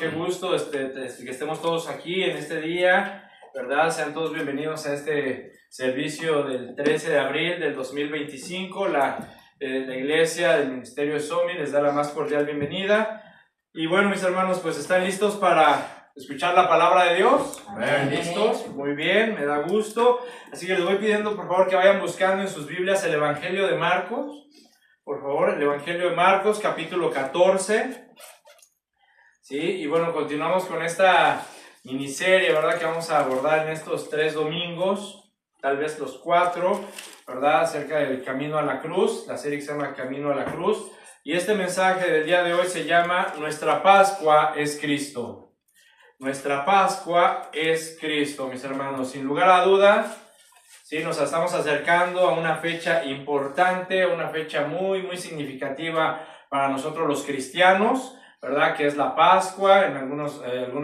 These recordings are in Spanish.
qué gusto que estemos todos aquí en este día, ¿verdad? Sean todos bienvenidos a este servicio del 13 de abril del 2025. La iglesia del Ministerio de SOMI les da la más cordial bienvenida. Y bueno, mis hermanos, pues ¿están listos para escuchar la palabra de Dios? Amén. ¿Listos? Muy bien, me da gusto. Así que les voy pidiendo, por favor, que vayan buscando en sus Biblias el Evangelio de Marcos. Por favor, el Evangelio de Marcos, capítulo 14. Sí, y bueno, continuamos con esta miniserie, ¿verdad? Que vamos a abordar en estos 3 domingos, tal vez los 4, ¿verdad? Acerca del camino a la cruz, la serie que se llama Camino a la cruz. Y este mensaje del día de hoy se llama Nuestra Pascua es Cristo. Nuestra Pascua es Cristo, mis hermanos. Sin lugar a duda, sí, nos estamos acercando a una fecha importante, una fecha muy, muy significativa para nosotros los cristianos, ¿verdad? Que es la Pascua, algunos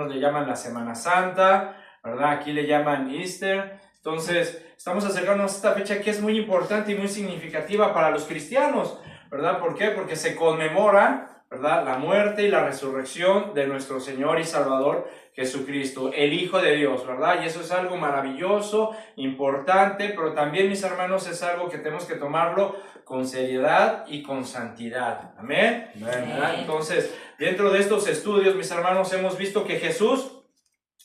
le llaman la Semana Santa, ¿verdad? Aquí le llaman Easter. Entonces, estamos acercándonos a esta fecha que es muy importante y muy significativa para los cristianos, ¿verdad? ¿Por qué? Porque se conmemora, ¿verdad?, la muerte y la resurrección de nuestro Señor y Salvador Jesucristo, el Hijo de Dios, ¿verdad? Y eso es algo maravilloso, importante, pero también, mis hermanos, es algo que tenemos que tomarlo con seriedad y con santidad. ¿Amén? ¿Verdad? Entonces, dentro de estos estudios, mis hermanos, hemos visto que Jesús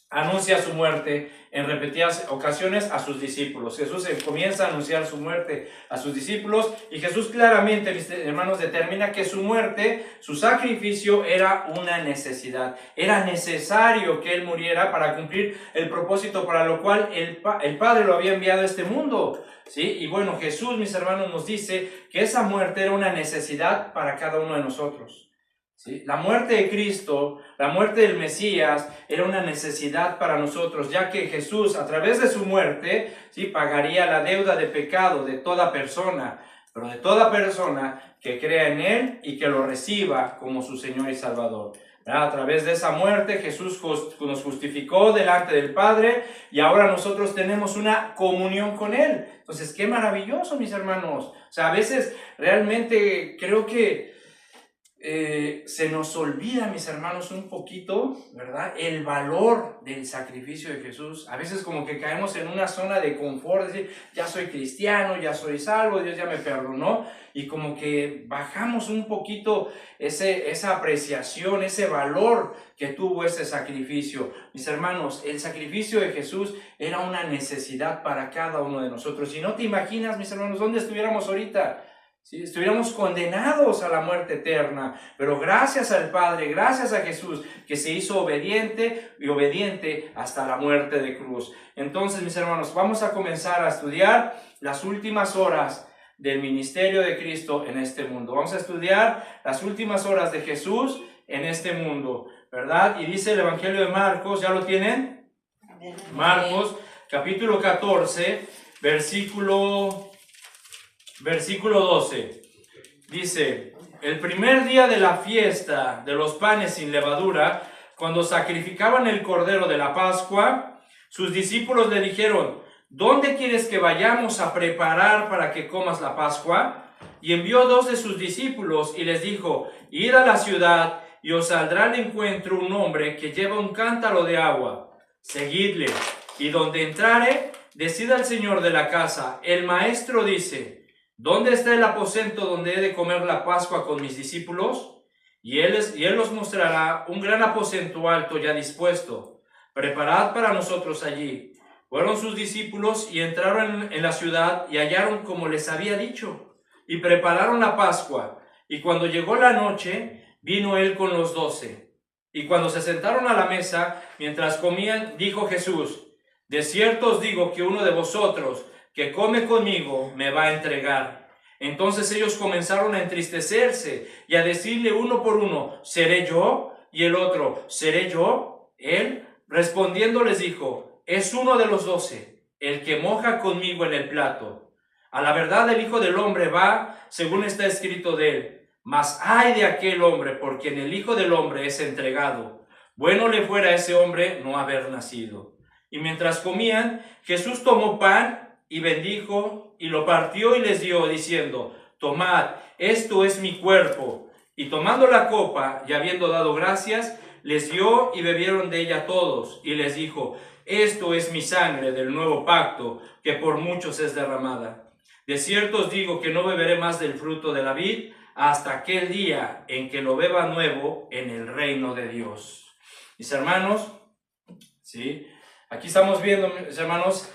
anuncia su muerte en repetidas ocasiones a sus discípulos. Jesús comienza a anunciar su muerte a sus discípulos y Jesús claramente, mis hermanos, determina que su muerte, su sacrificio era una necesidad. Era necesario que Él muriera para cumplir el propósito para lo cual el Padre lo había enviado a este mundo. ¿Sí? Y bueno, Jesús, mis hermanos, nos dice que esa muerte era una necesidad para cada uno de nosotros. ¿Sí? La muerte de Cristo, la muerte del Mesías, era una necesidad para nosotros, ya que Jesús, a través de su muerte, ¿sí?, pagaría la deuda de pecado de toda persona, pero de toda persona que crea en Él y que lo reciba como su Señor y Salvador. ¿Verdad? A través de esa muerte, Jesús nos justificó delante del Padre y ahora nosotros tenemos una comunión con Él. Entonces, qué maravilloso, mis hermanos. O sea, a veces realmente creo que se nos olvida, mis hermanos, un poquito, ¿verdad?, el valor del sacrificio de Jesús. A veces como que caemos en una zona de confort, decir, ya soy cristiano, ya soy salvo, Dios ya me perdonó, y como que bajamos un poquito esa apreciación, ese valor que tuvo ese sacrificio. Mis hermanos, el sacrificio de Jesús era una necesidad para cada uno de nosotros. Y no te imaginas, mis hermanos, dónde estuviéramos ahorita. ¿Sí? Estuviéramos condenados a la muerte eterna, pero gracias al Padre, gracias a Jesús, que se hizo obediente hasta la muerte de cruz. Entonces, mis hermanos, vamos a comenzar a estudiar las últimas horas del ministerio de Cristo en este mundo. Vamos a estudiar las últimas horas de Jesús en este mundo, ¿verdad? Y dice el Evangelio de Marcos, ¿ya lo tienen? Marcos, capítulo 14, versículo 12, dice: el primer día de la fiesta de los panes sin levadura, cuando sacrificaban el cordero de la Pascua, sus discípulos le dijeron: ¿dónde quieres que vayamos a preparar para que comas la Pascua? Y envió 2 de sus discípulos y les dijo: id a la ciudad y os saldrá al encuentro un hombre que lleva un cántaro de agua. Seguidle, y donde entrare, decid al señor de la casa: el maestro dice, ¿dónde está el aposento donde he de comer la Pascua con mis discípulos? Y él os mostrará un gran aposento alto ya dispuesto. Preparad para nosotros allí. Fueron sus discípulos y entraron en la ciudad y hallaron como les había dicho. Y prepararon la Pascua. Y cuando llegó la noche, vino él con los 12. Y cuando se sentaron a la mesa, mientras comían, dijo Jesús: de cierto os digo que uno de vosotros que come conmigo me va a entregar. Entonces ellos comenzaron a entristecerse y a decirle uno por uno: ¿seré yo? Y el otro: ¿seré yo? Él, respondiendo, les dijo: es uno de los 12, el que moja conmigo en el plato. A la verdad el Hijo del Hombre va, según está escrito de él. Mas ay de aquel hombre por quien el Hijo del Hombre es entregado. Bueno le fuera a ese hombre no haber nacido. Y mientras comían, Jesús tomó pan y bendijo, y lo partió y les dio, diciendo: tomad, esto es mi cuerpo. Y tomando la copa, y habiendo dado gracias, les dio y bebieron de ella todos, y les dijo: esto es mi sangre del nuevo pacto, que por muchos es derramada. De cierto os digo que no beberé más del fruto de la vid hasta aquel día en que lo beba nuevo en el reino de Dios. Mis hermanos, ¿sí? Aquí estamos viendo, mis hermanos,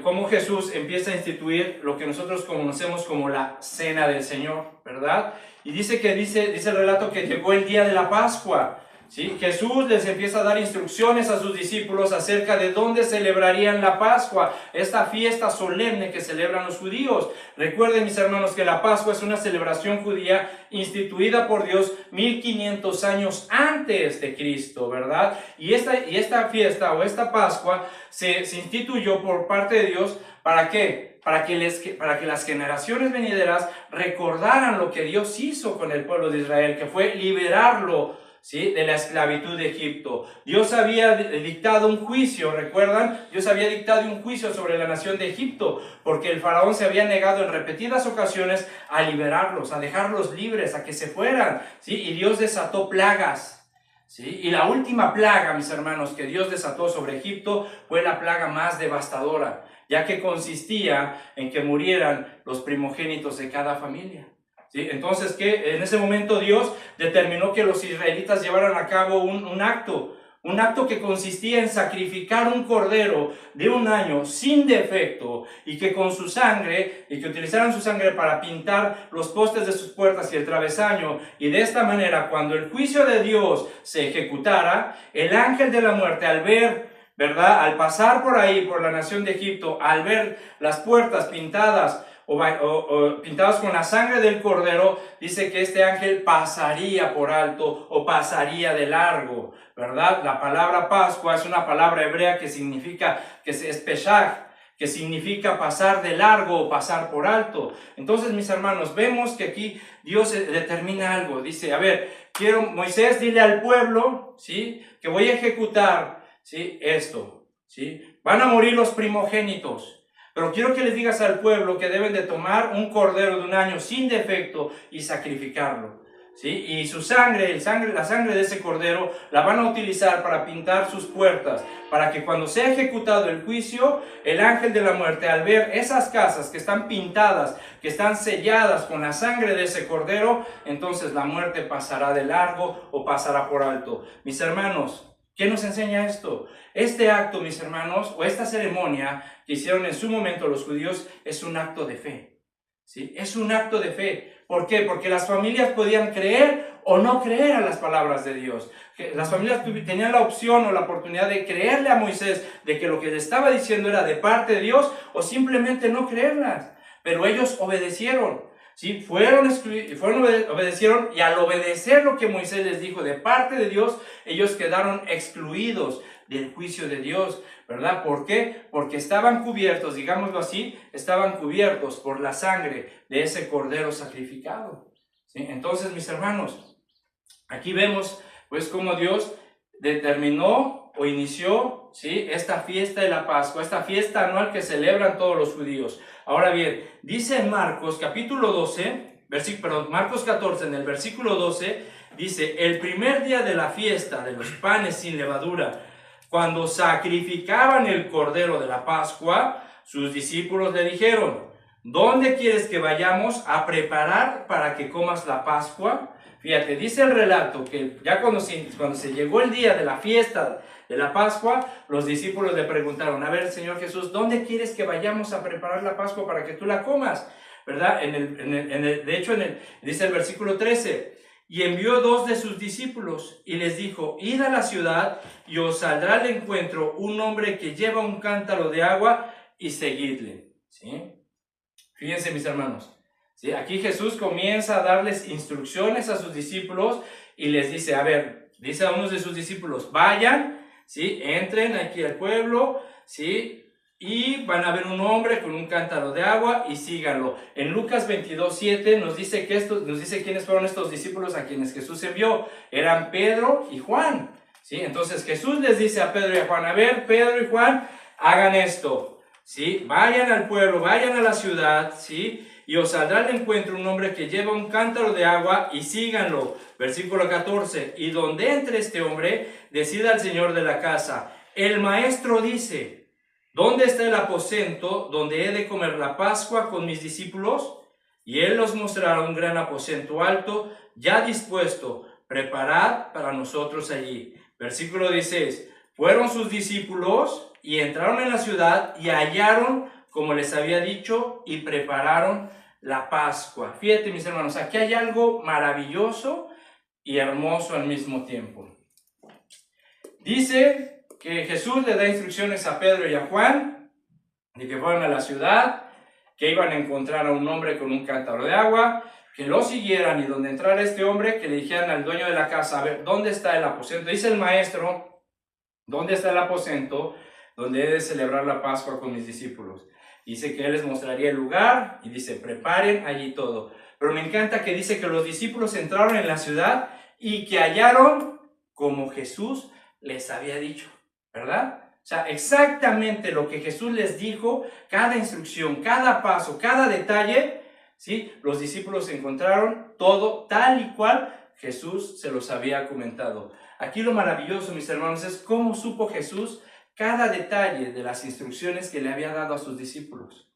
cómo Jesús empieza a instituir lo que nosotros conocemos como la cena del Señor, ¿verdad? Y dice el relato que llegó el día de la Pascua, ¿sí? Jesús les empieza a dar instrucciones a sus discípulos acerca de dónde celebrarían la Pascua, esta fiesta solemne que celebran los judíos. Recuerden, mis hermanos, que la Pascua es una celebración judía instituida por Dios 1500 años antes de Cristo, ¿verdad? Y esta fiesta o esta Pascua se instituyó por parte de Dios. ¿Para qué? Para que las generaciones venideras recordaran lo que Dios hizo con el pueblo de Israel, que fue liberarlo, ¿sí?, de la esclavitud de Egipto. Dios había dictado un juicio, ¿recuerdan? Dios había dictado un juicio sobre la nación de Egipto, porque el faraón se había negado en repetidas ocasiones a liberarlos, a dejarlos libres, a que se fueran, ¿sí? Y Dios desató plagas, ¿sí? Y la última plaga, mis hermanos, que Dios desató sobre Egipto fue la plaga más devastadora, ya que consistía en que murieran los primogénitos de cada familia. ¿Sí? Entonces, que en ese momento Dios determinó que los israelitas llevaran a cabo un acto que consistía en sacrificar un cordero de un año sin defecto, y que con su sangre, y que utilizaran su sangre para pintar los postes de sus puertas y el travesaño, y de esta manera, cuando el juicio de Dios se ejecutara, el ángel de la muerte, al ver, ¿verdad?, al pasar por ahí, por la nación de Egipto, al ver las puertas pintadas o pintados con la sangre del cordero, dice que este ángel pasaría por alto o pasaría de largo, ¿verdad? La palabra Pascua es una palabra hebrea que significa, es peshach, que significa pasar de largo o pasar por alto. Entonces, mis hermanos, vemos que aquí Dios determina algo. Dice, a ver, Moisés, dile al pueblo, ¿sí?, que voy a ejecutar, ¿sí?, esto, ¿sí? Van a morir los primogénitos. Pero quiero que les digas al pueblo que deben de tomar un cordero de un año sin defecto y sacrificarlo, ¿sí? Y la sangre de ese cordero la van a utilizar para pintar sus puertas, para que cuando sea ejecutado el juicio, el ángel de la muerte, al ver esas casas que están pintadas, que están selladas con la sangre de ese cordero, entonces la muerte pasará de largo o pasará por alto. Mis hermanos, ¿qué nos enseña esto? Este acto, mis hermanos, o esta ceremonia que hicieron en su momento los judíos, es un acto de fe, ¿sí? Es un acto de fe. ¿Por qué? Porque las familias podían creer o no creer a las palabras de Dios. Las familias tenían la opción o la oportunidad de creerle a Moisés de que lo que le estaba diciendo era de parte de Dios, o simplemente no creerlas. Pero ellos obedecieron. ¿Sí? Obedecieron, y al obedecer lo que Moisés les dijo de parte de Dios, ellos quedaron excluidos del juicio de Dios, ¿verdad? ¿Por qué? Porque estaban cubiertos, digámoslo así, estaban cubiertos por la sangre de ese cordero sacrificado, ¿sí? Entonces, mis hermanos, aquí vemos pues cómo Dios determinó o inició, ¿sí?, esta fiesta de la Pascua, esta fiesta anual que celebran todos los judíos. Ahora bien, dice en Marcos capítulo 12, Marcos 14, en el versículo 12, dice: el primer día de la fiesta de los panes sin levadura, cuando sacrificaban el cordero de la Pascua, sus discípulos le dijeron: ¿dónde quieres que vayamos a preparar para que comas la Pascua? Fíjate, dice el relato que ya cuando se llegó el día de la fiesta de la Pascua, los discípulos le preguntaron: a ver, Señor Jesús, ¿dónde quieres que vayamos a preparar la Pascua para que tú la comas? ¿Verdad? Dice el versículo 13: y envió 2 de sus discípulos y les dijo: id a la ciudad y os saldrá al encuentro un hombre que lleva un cántaro de agua y seguidle. ¿Sí? Fíjense, mis hermanos, ¿sí? Aquí Jesús comienza a darles instrucciones a sus discípulos y les dice, a ver, dice a unos de sus discípulos: vayan, ¿sí?, entren aquí al pueblo, ¿sí?, y van a ver un hombre con un cántaro de agua y síganlo. En Lucas 22:7 nos dice quiénes fueron estos discípulos a quienes Jesús envió. Eran Pedro y Juan, ¿sí? Entonces Jesús les dice a Pedro y a Juan: a ver, Pedro y Juan, hagan esto, ¿sí? Vayan al pueblo, vayan a la ciudad, ¿sí?, y os saldrá al encuentro un hombre que lleva un cántaro de agua y síganlo. Versículo 14, y donde entre este hombre, decida al señor de la casa, el maestro dice, ¿dónde está el aposento donde he de comer la Pascua con mis discípulos? Y él os mostrará un gran aposento alto, ya dispuesto, preparad para nosotros allí. Versículo 16, fueron sus discípulos y entraron en la ciudad y hallaron como les había dicho y prepararon la Pascua. Fíjate, mis hermanos, aquí hay algo maravilloso y hermoso al mismo tiempo. Dice que Jesús le da instrucciones a Pedro y a Juan de que fueran a la ciudad, que iban a encontrar a un hombre con un cántaro de agua, que lo siguieran y donde entrara este hombre, que le dijeran al dueño de la casa, a ver, ¿dónde está el aposento? Dice el maestro, ¿dónde está el aposento donde he de celebrar la Pascua con mis discípulos? Dice que él les mostraría el lugar y dice, preparen allí todo. Pero me encanta que dice que los discípulos entraron en la ciudad y que hallaron como Jesús les había dicho, ¿verdad? O sea, exactamente lo que Jesús les dijo, cada instrucción, cada paso, cada detalle, ¿sí? Los discípulos encontraron todo tal y cual Jesús se los había comentado. Aquí lo maravilloso, mis hermanos, es cómo supo Jesús cada detalle de las instrucciones que le había dado a sus discípulos.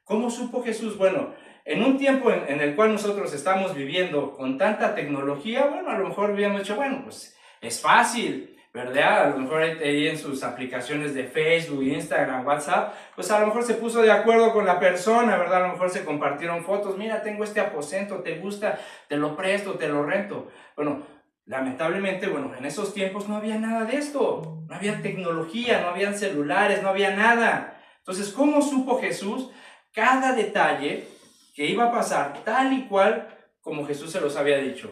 ¿Cómo supo Jesús? Bueno, en un tiempo en el cual nosotros estamos viviendo con tanta tecnología, bueno, a lo mejor habíamos dicho, bueno, pues es fácil, ¿verdad? A lo mejor ahí en sus aplicaciones de Facebook, Instagram, WhatsApp, pues a lo mejor se puso de acuerdo con la persona, ¿verdad? A lo mejor se compartieron fotos, mira, tengo este aposento, ¿te gusta? Te lo presto, te lo rento. Bueno, lamentablemente, bueno, en esos tiempos no había nada de esto, no había tecnología, no habían celulares, no había nada. Entonces, ¿cómo supo Jesús cada detalle que iba a pasar tal y cual como Jesús se los había dicho?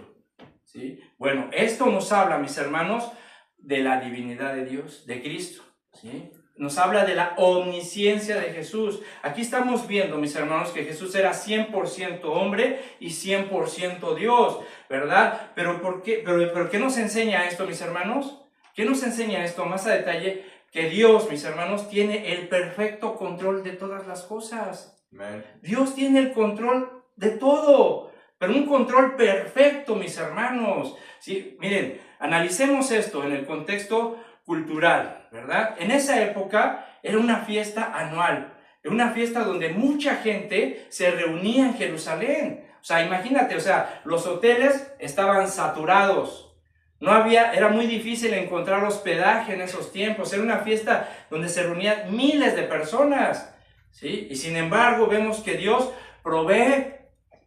¿Sí? Bueno, esto nos habla, mis hermanos, de la divinidad de Dios, de Cristo, ¿sí? Nos habla de la omnisciencia de Jesús. Aquí estamos viendo, mis hermanos, que Jesús era 100% hombre y 100% Dios, ¿verdad? Pero ¿qué nos enseña esto, mis hermanos? ¿Qué nos enseña esto más a detalle? Que Dios, mis hermanos, tiene el perfecto control de todas las cosas. Amen. Dios tiene el control de todo, pero un control perfecto, mis hermanos. Sí, miren, analicemos esto en el contexto cultural, ¿verdad? En esa época era una fiesta anual, era una fiesta donde mucha gente se reunía en Jerusalén. O sea, imagínate, o sea, los hoteles estaban saturados, no había, era muy difícil encontrar hospedaje en esos tiempos, era una fiesta donde se reunían miles de personas, ¿sí? Y sin embargo vemos que Dios provee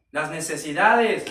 las necesidades.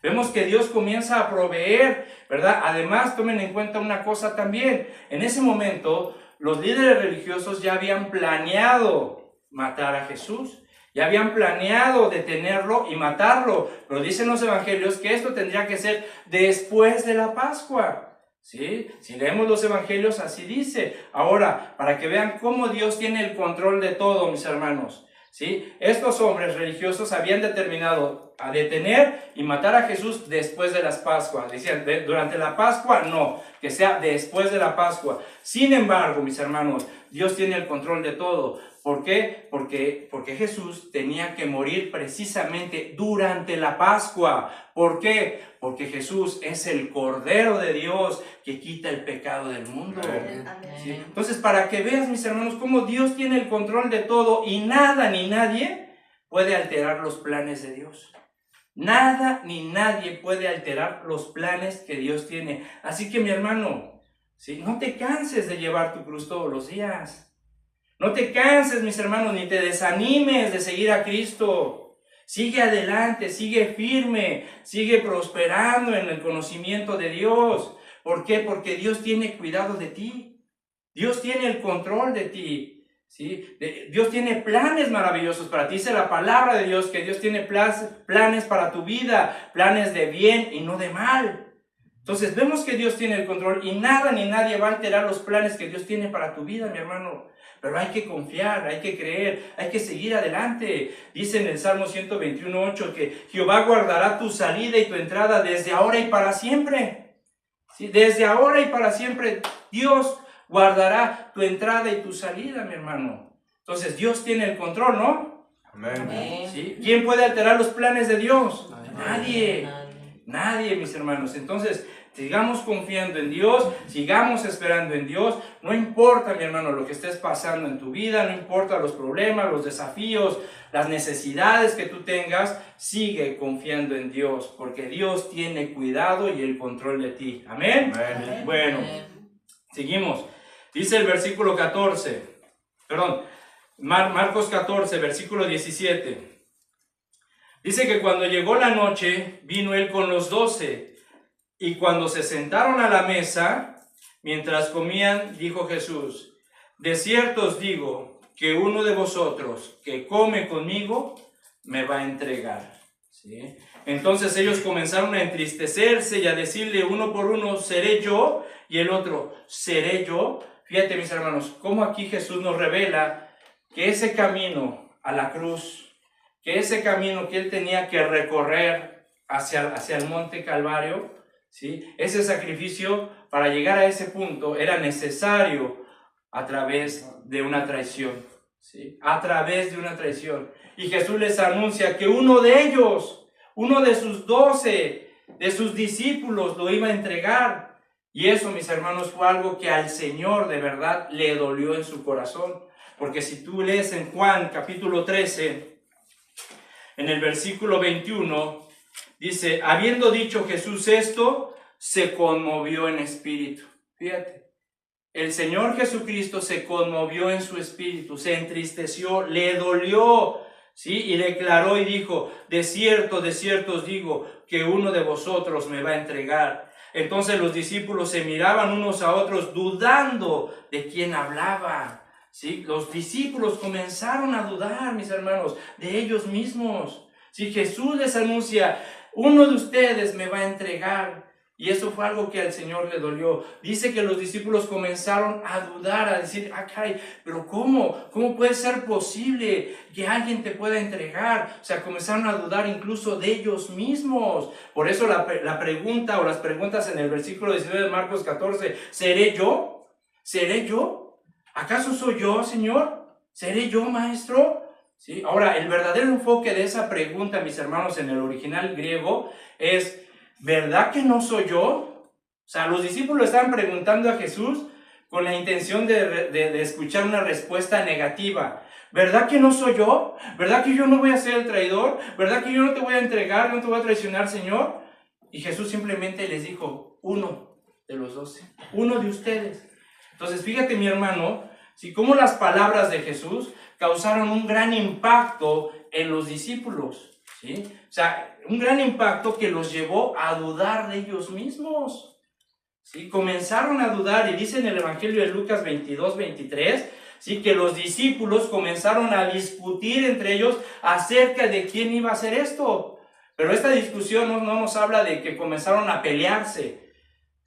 Vemos que Dios comienza a proveer, ¿verdad? Además, tomen en cuenta una cosa también. En ese momento, los líderes religiosos ya habían planeado matar a Jesús. Ya habían planeado detenerlo y matarlo. Pero dicen los evangelios que esto tendría que ser después de la Pascua. ¿Sí? Si leemos los evangelios, así dice. Ahora, para que vean cómo Dios tiene el control de todo, mis hermanos. ¿Sí? Estos hombres religiosos habían determinado a detener y matar a Jesús después de las Pascuas. Decían, durante la Pascua no, que sea después de la Pascua. Sin embargo, mis hermanos, Dios tiene el control de todo. ¿Por qué? Porque Jesús tenía que morir precisamente durante la Pascua. ¿Por qué? Porque Jesús es el Cordero de Dios que quita el pecado del mundo. ¿Sí? Entonces, para que veas, mis hermanos, cómo Dios tiene el control de todo y nada ni nadie puede alterar los planes de Dios. Nada ni nadie puede alterar los planes que Dios tiene. Así que, mi hermano, ¿sí? No te canses de llevar tu cruz todos los días. No te canses, mis hermanos, ni te desanimes de seguir a Cristo. Sigue adelante, sigue firme, sigue prosperando en el conocimiento de Dios. ¿Por qué? Porque Dios tiene cuidado de ti. Dios tiene el control de ti. ¿Sí? Dios tiene planes maravillosos para ti. Dice la palabra de Dios que Dios tiene planes para tu vida, planes de bien y no de mal. Entonces vemos que Dios tiene el control y nada ni nadie va a alterar los planes que Dios tiene para tu vida, mi hermano. Pero hay que confiar, hay que creer, hay que seguir adelante. Dice en el Salmo 121:8 que Jehová guardará tu salida y tu entrada desde ahora y para siempre. ¿Sí? Desde ahora y para siempre Dios guardará tu entrada y tu salida, mi hermano. Entonces Dios tiene el control, ¿no? Amén. ¿Sí? ¿Quién puede alterar los planes de Dios? Nadie. Nadie. Nadie, mis hermanos. Entonces, sigamos confiando en Dios, sigamos esperando en Dios. No importa, mi hermano, lo que estés pasando en tu vida, no importa los problemas, los desafíos, las necesidades que tú tengas, sigue confiando en Dios, porque Dios tiene cuidado y el control de ti. Amén. Amén. Bueno, seguimos. Dice el versículo 14, perdón, Marcos 14, versículo 17. Dice que cuando llegó la noche, vino él con los 12, y cuando se sentaron a la mesa, mientras comían, dijo Jesús: de cierto os digo que uno de vosotros que come conmigo me va a entregar. ¿Sí? Entonces ellos comenzaron a entristecerse y a decirle uno por uno: seré yo, y el otro: seré yo. Fíjate, mis hermanos, cómo aquí Jesús nos revela que ese camino a la cruz, que ese camino que él tenía que recorrer hacia el monte Calvario, ¿sí? Ese sacrificio para llegar a ese punto era necesario a través de una traición, ¿sí? A través de una traición. Y Jesús les anuncia que uno de ellos, uno de sus 12, de sus discípulos, lo iba a entregar. Y eso, mis hermanos, fue algo que al Señor de verdad le dolió en su corazón. Porque si tú lees en Juan capítulo 13, en el versículo 21, dice: habiendo dicho Jesús esto, se conmovió en espíritu. Fíjate, el Señor Jesucristo se conmovió en su espíritu, se entristeció, le dolió, ¿sí? Y declaró y dijo: de cierto os digo, que uno de vosotros me va a entregar. Entonces los discípulos se miraban unos a otros, dudando de quién hablaba. ¿Sí? Los discípulos comenzaron a dudar, mis hermanos, de ellos mismos. Si Jesús les anuncia: uno de ustedes me va a entregar, y eso fue algo que al Señor le dolió. Dice que los discípulos comenzaron a dudar, a decir: ah, caray, pero ¿cómo puede ser posible que alguien te pueda entregar? O sea, comenzaron a dudar incluso de ellos mismos. Por eso la pregunta, o las preguntas en el versículo 19 de Marcos 14, ¿seré yo? ¿Seré yo? ¿Acaso soy yo, Señor? ¿Seré yo, Maestro? ¿Sí? Ahora, el verdadero enfoque de esa pregunta, mis hermanos, en el original griego es: ¿verdad que no soy yo? O sea, los discípulos estaban preguntando a Jesús con la intención de escuchar una respuesta negativa. ¿Verdad que no soy yo? ¿Verdad que yo no voy a ser el traidor? ¿Verdad que yo no te voy a entregar, no te voy a traicionar, Señor? Y Jesús simplemente les dijo: uno de los 12, uno de ustedes. Entonces, fíjate, mi hermano, ¿sí? Cómo las palabras de Jesús causaron un gran impacto en los discípulos, ¿sí? O sea, un gran impacto que los llevó a dudar de ellos mismos, ¿sí? Comenzaron a dudar, y dice en el Evangelio de Lucas 22, 23, ¿sí? Que los discípulos comenzaron a discutir entre ellos acerca de quién iba a hacer esto. Pero esta discusión no nos habla de que comenzaron a pelearse,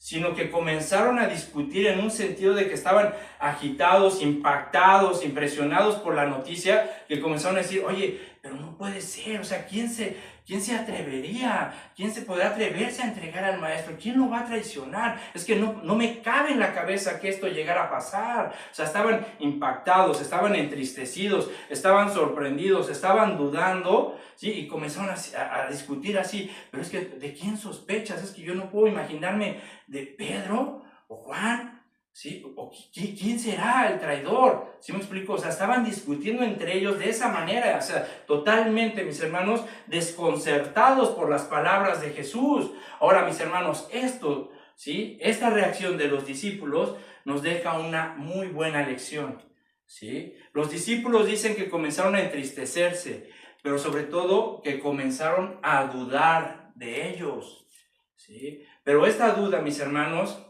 sino que comenzaron a discutir en un sentido de que estaban agitados, impactados, impresionados por la noticia, que comenzaron a decir: oye, pero no puede ser, o sea, ¿quién se atrevería? ¿Quién se podrá atreverse a entregar al Maestro? ¿Quién lo va a traicionar? Es que no me cabe en la cabeza que esto llegara a pasar. O sea, estaban impactados, estaban entristecidos, estaban sorprendidos, estaban dudando, ¿sí? Y comenzaron a discutir así: pero es que, ¿de quién sospechas? Es que yo no puedo imaginarme de Pedro o Juan, ¿sí? ¿O quién será el traidor? ¿Sí me explico? O sea, estaban discutiendo entre ellos de esa manera, o sea, totalmente, mis hermanos, desconcertados por las palabras de Jesús. Ahora, mis hermanos, esto, ¿sí? Esta reacción de los discípulos nos deja una muy buena lección, ¿sí? Los discípulos dicen que comenzaron a entristecerse, pero sobre todo que comenzaron a dudar de ellos, ¿sí? Pero esta duda, mis hermanos,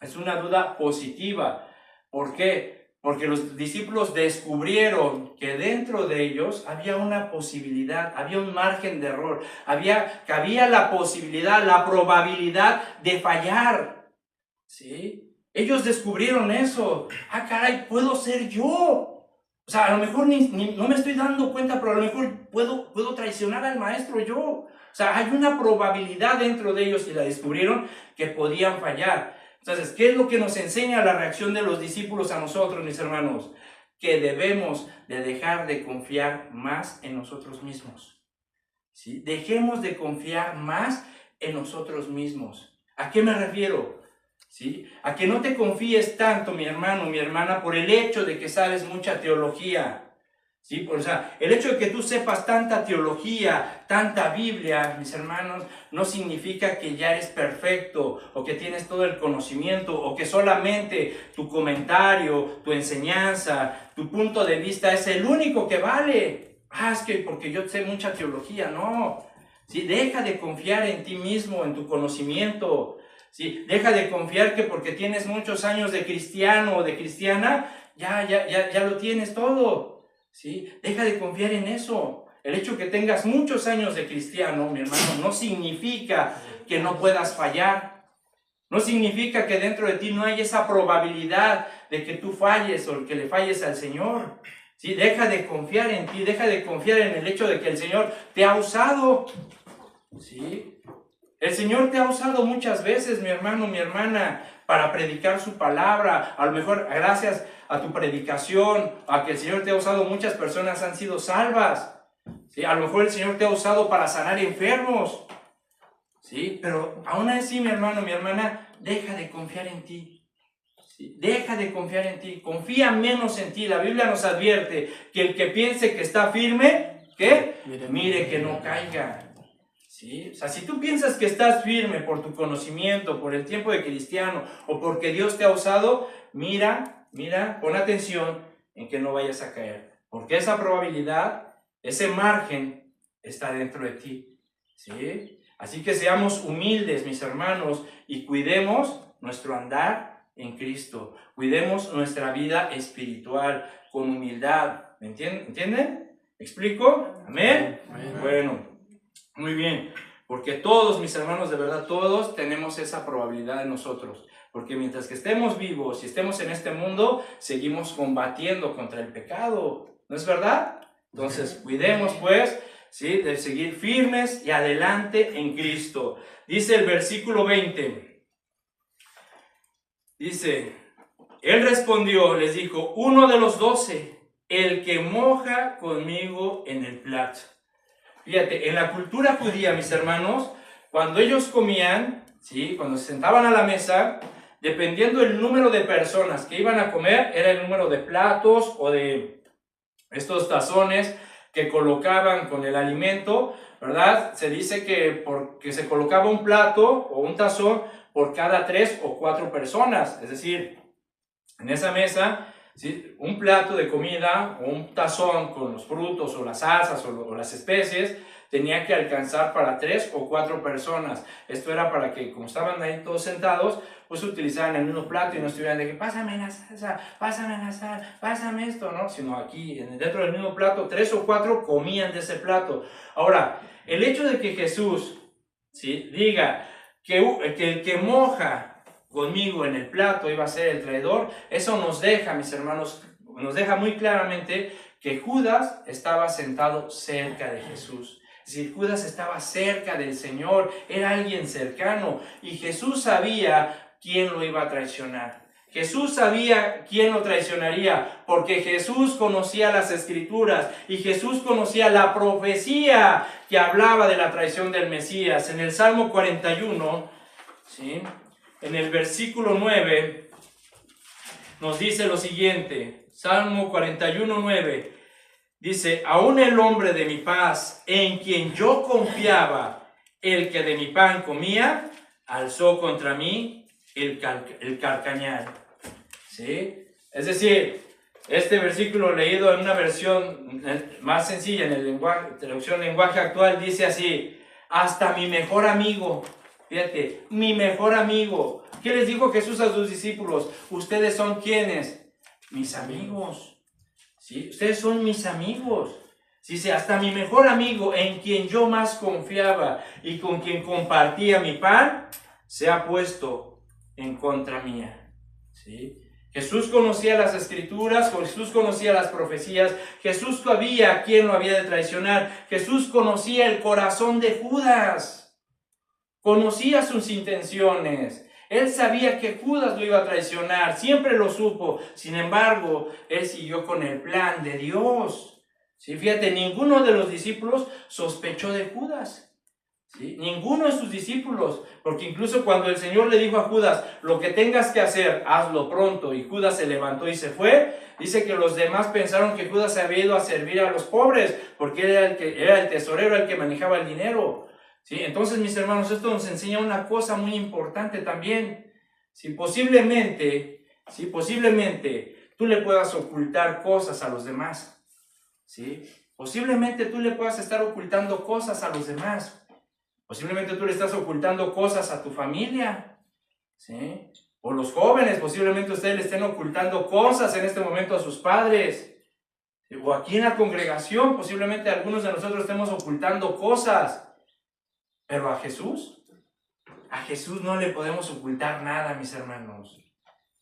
es una duda positiva. ¿Por qué? Porque los discípulos descubrieron que dentro de ellos había una posibilidad, había un margen de error, había la posibilidad, la probabilidad de fallar, ¿sí? Ellos descubrieron eso. Ah, caray, puedo ser yo. O sea, a lo mejor no me estoy dando cuenta, pero a lo mejor puedo traicionar al Maestro yo. O sea, hay una probabilidad dentro de ellos, y la descubrieron, que podían fallar. Entonces, ¿qué es lo que nos enseña la reacción de los discípulos a nosotros, mis hermanos? que debemos de dejar de confiar más en nosotros mismos. ¿Sí? Dejemos de confiar más en nosotros mismos. ¿A qué me refiero? ¿Sí? A que no te confíes tanto, mi hermano, mi hermana, por el hecho de que sabes mucha teología. ¿Sí? O sea, el hecho de que tú sepas tanta teología, tanta Biblia, mis hermanos, no significa que ya eres perfecto o que tienes todo el conocimiento o que solamente tu comentario, tu enseñanza, tu punto de vista es el único que vale. Es que porque yo sé mucha teología, no. ¿Sí? Deja de confiar en ti mismo, en tu conocimiento. ¿Sí? Deja de confiar que porque tienes muchos años de cristiano o de cristiana, ya lo tienes todo. ¿Sí? Deja de confiar en eso. El hecho que tengas muchos años de cristiano, mi hermano, no significa que no puedas fallar. No significa que dentro de ti no hay esa probabilidad de que tú falles o que le falles al Señor. ¿Sí? Deja de confiar en ti, deja de confiar en el hecho de que el Señor te ha usado. ¿Sí? El Señor te ha usado muchas veces, mi hermano, mi hermana, para predicar su palabra. A lo mejor gracias a tu predicación, a que el Señor te ha usado, muchas personas han sido salvas. ¿Sí? A lo mejor el Señor te ha usado para sanar enfermos. ¿Sí? Pero aún así, mi hermano, mi hermana, deja de confiar en ti. ¿Sí? Deja de confiar en ti. Confía menos en ti. La Biblia nos advierte que el que piense que está firme, ¿qué? Mire que no caiga. ¿Sí? O sea, si tú piensas que estás firme por tu conocimiento, por el tiempo de cristiano o porque Dios te ha usado, mira, pon atención en que no vayas a caer. Porque esa probabilidad, ese margen está dentro de ti. ¿Sí? Así que seamos humildes, mis hermanos, y cuidemos nuestro andar en Cristo. Cuidemos nuestra vida espiritual con humildad. ¿Me entienden? ¿Me explico? ¿Amén? Bueno. Muy bien, porque todos, mis hermanos, de verdad, todos tenemos esa probabilidad en nosotros. Porque mientras que estemos vivos y estemos en este mundo, seguimos combatiendo contra el pecado. ¿No es verdad? Entonces, cuidemos, pues, ¿sí?, de seguir firmes y adelante en Cristo. Dice el versículo 20. Dice, Él respondió, les dijo, uno de los 12, el que moja conmigo en el plato. Fíjate, en la cultura judía, mis hermanos, cuando ellos comían, ¿sí?, cuando se sentaban a la mesa, dependiendo del número de personas que iban a comer, era el número de platos o de estos tazones que colocaban con el alimento, ¿verdad? Se dice que porque se colocaba un plato o un tazón por cada 3 o 4 personas, es decir, en esa mesa, ¿sí?, un plato de comida o un tazón con los frutos o las salsas o las especies tenía que alcanzar para 3 o 4 personas. Esto era para que, como estaban ahí todos sentados, pues utilizaran el mismo plato y no estuvieran de que pásame la salsa, pásame la sal, pásame esto, ¿no? Sino aquí, dentro del mismo plato, 3 o 4 comían de ese plato. Ahora, el hecho de que Jesús, ¿sí?, diga que el que moja conmigo en el plato iba a ser el traidor, eso nos deja, mis hermanos, nos deja muy claramente que Judas estaba sentado cerca de Jesús. Es decir, Judas estaba cerca del Señor, era alguien cercano, y Jesús sabía quién lo iba a traicionar. Jesús sabía quién lo traicionaría, porque Jesús conocía las Escrituras y Jesús conocía la profecía que hablaba de la traición del Mesías. En el Salmo 41, ¿sí?, en el versículo 9, nos dice lo siguiente, Salmo 41, 9, dice, aún el hombre de mi paz, en quien yo confiaba, el que de mi pan comía, alzó contra mí el carcañal. ¿Sí? Es decir, este versículo leído en una versión más sencilla, en el lenguaje, traducción lenguaje actual, dice así, hasta mi mejor amigo. Fíjate, mi mejor amigo. ¿Qué les dijo Jesús a sus discípulos? Ustedes son ¿quiénes? Mis amigos. ¿Sí? Ustedes son mis amigos. Dice, hasta mi mejor amigo, en quien yo más confiaba y con quien compartía mi pan, se ha puesto en contra mía. ¿Sí? Jesús conocía las Escrituras, Jesús conocía las profecías, Jesús sabía quién lo había de traicionar, Jesús conocía el corazón de Judas. Conocía sus intenciones. Él sabía que Judas lo iba a traicionar, siempre lo supo. Sin embargo, él siguió con el plan de Dios. Sí, fíjate, ninguno de los discípulos sospechó de Judas. ¿Sí? Ninguno de sus discípulos, porque incluso cuando el Señor le dijo a Judas, lo que tengas que hacer, hazlo pronto, y Judas se levantó y se fue, dice que los demás pensaron que Judas se había ido a servir a los pobres, porque él era el tesorero, el que manejaba el dinero. ¿Sí? Entonces, mis hermanos, esto nos enseña una cosa muy importante también. Si posiblemente tú le puedas ocultar cosas a los demás, ¿sí? Posiblemente tú le puedas estar ocultando cosas a los demás. Posiblemente tú le estás ocultando cosas a tu familia, ¿sí? O los jóvenes, posiblemente ustedes le estén ocultando cosas en este momento a sus padres. O aquí en la congregación, posiblemente algunos de nosotros estemos ocultando cosas. Pero a Jesús no le podemos ocultar nada, mis hermanos.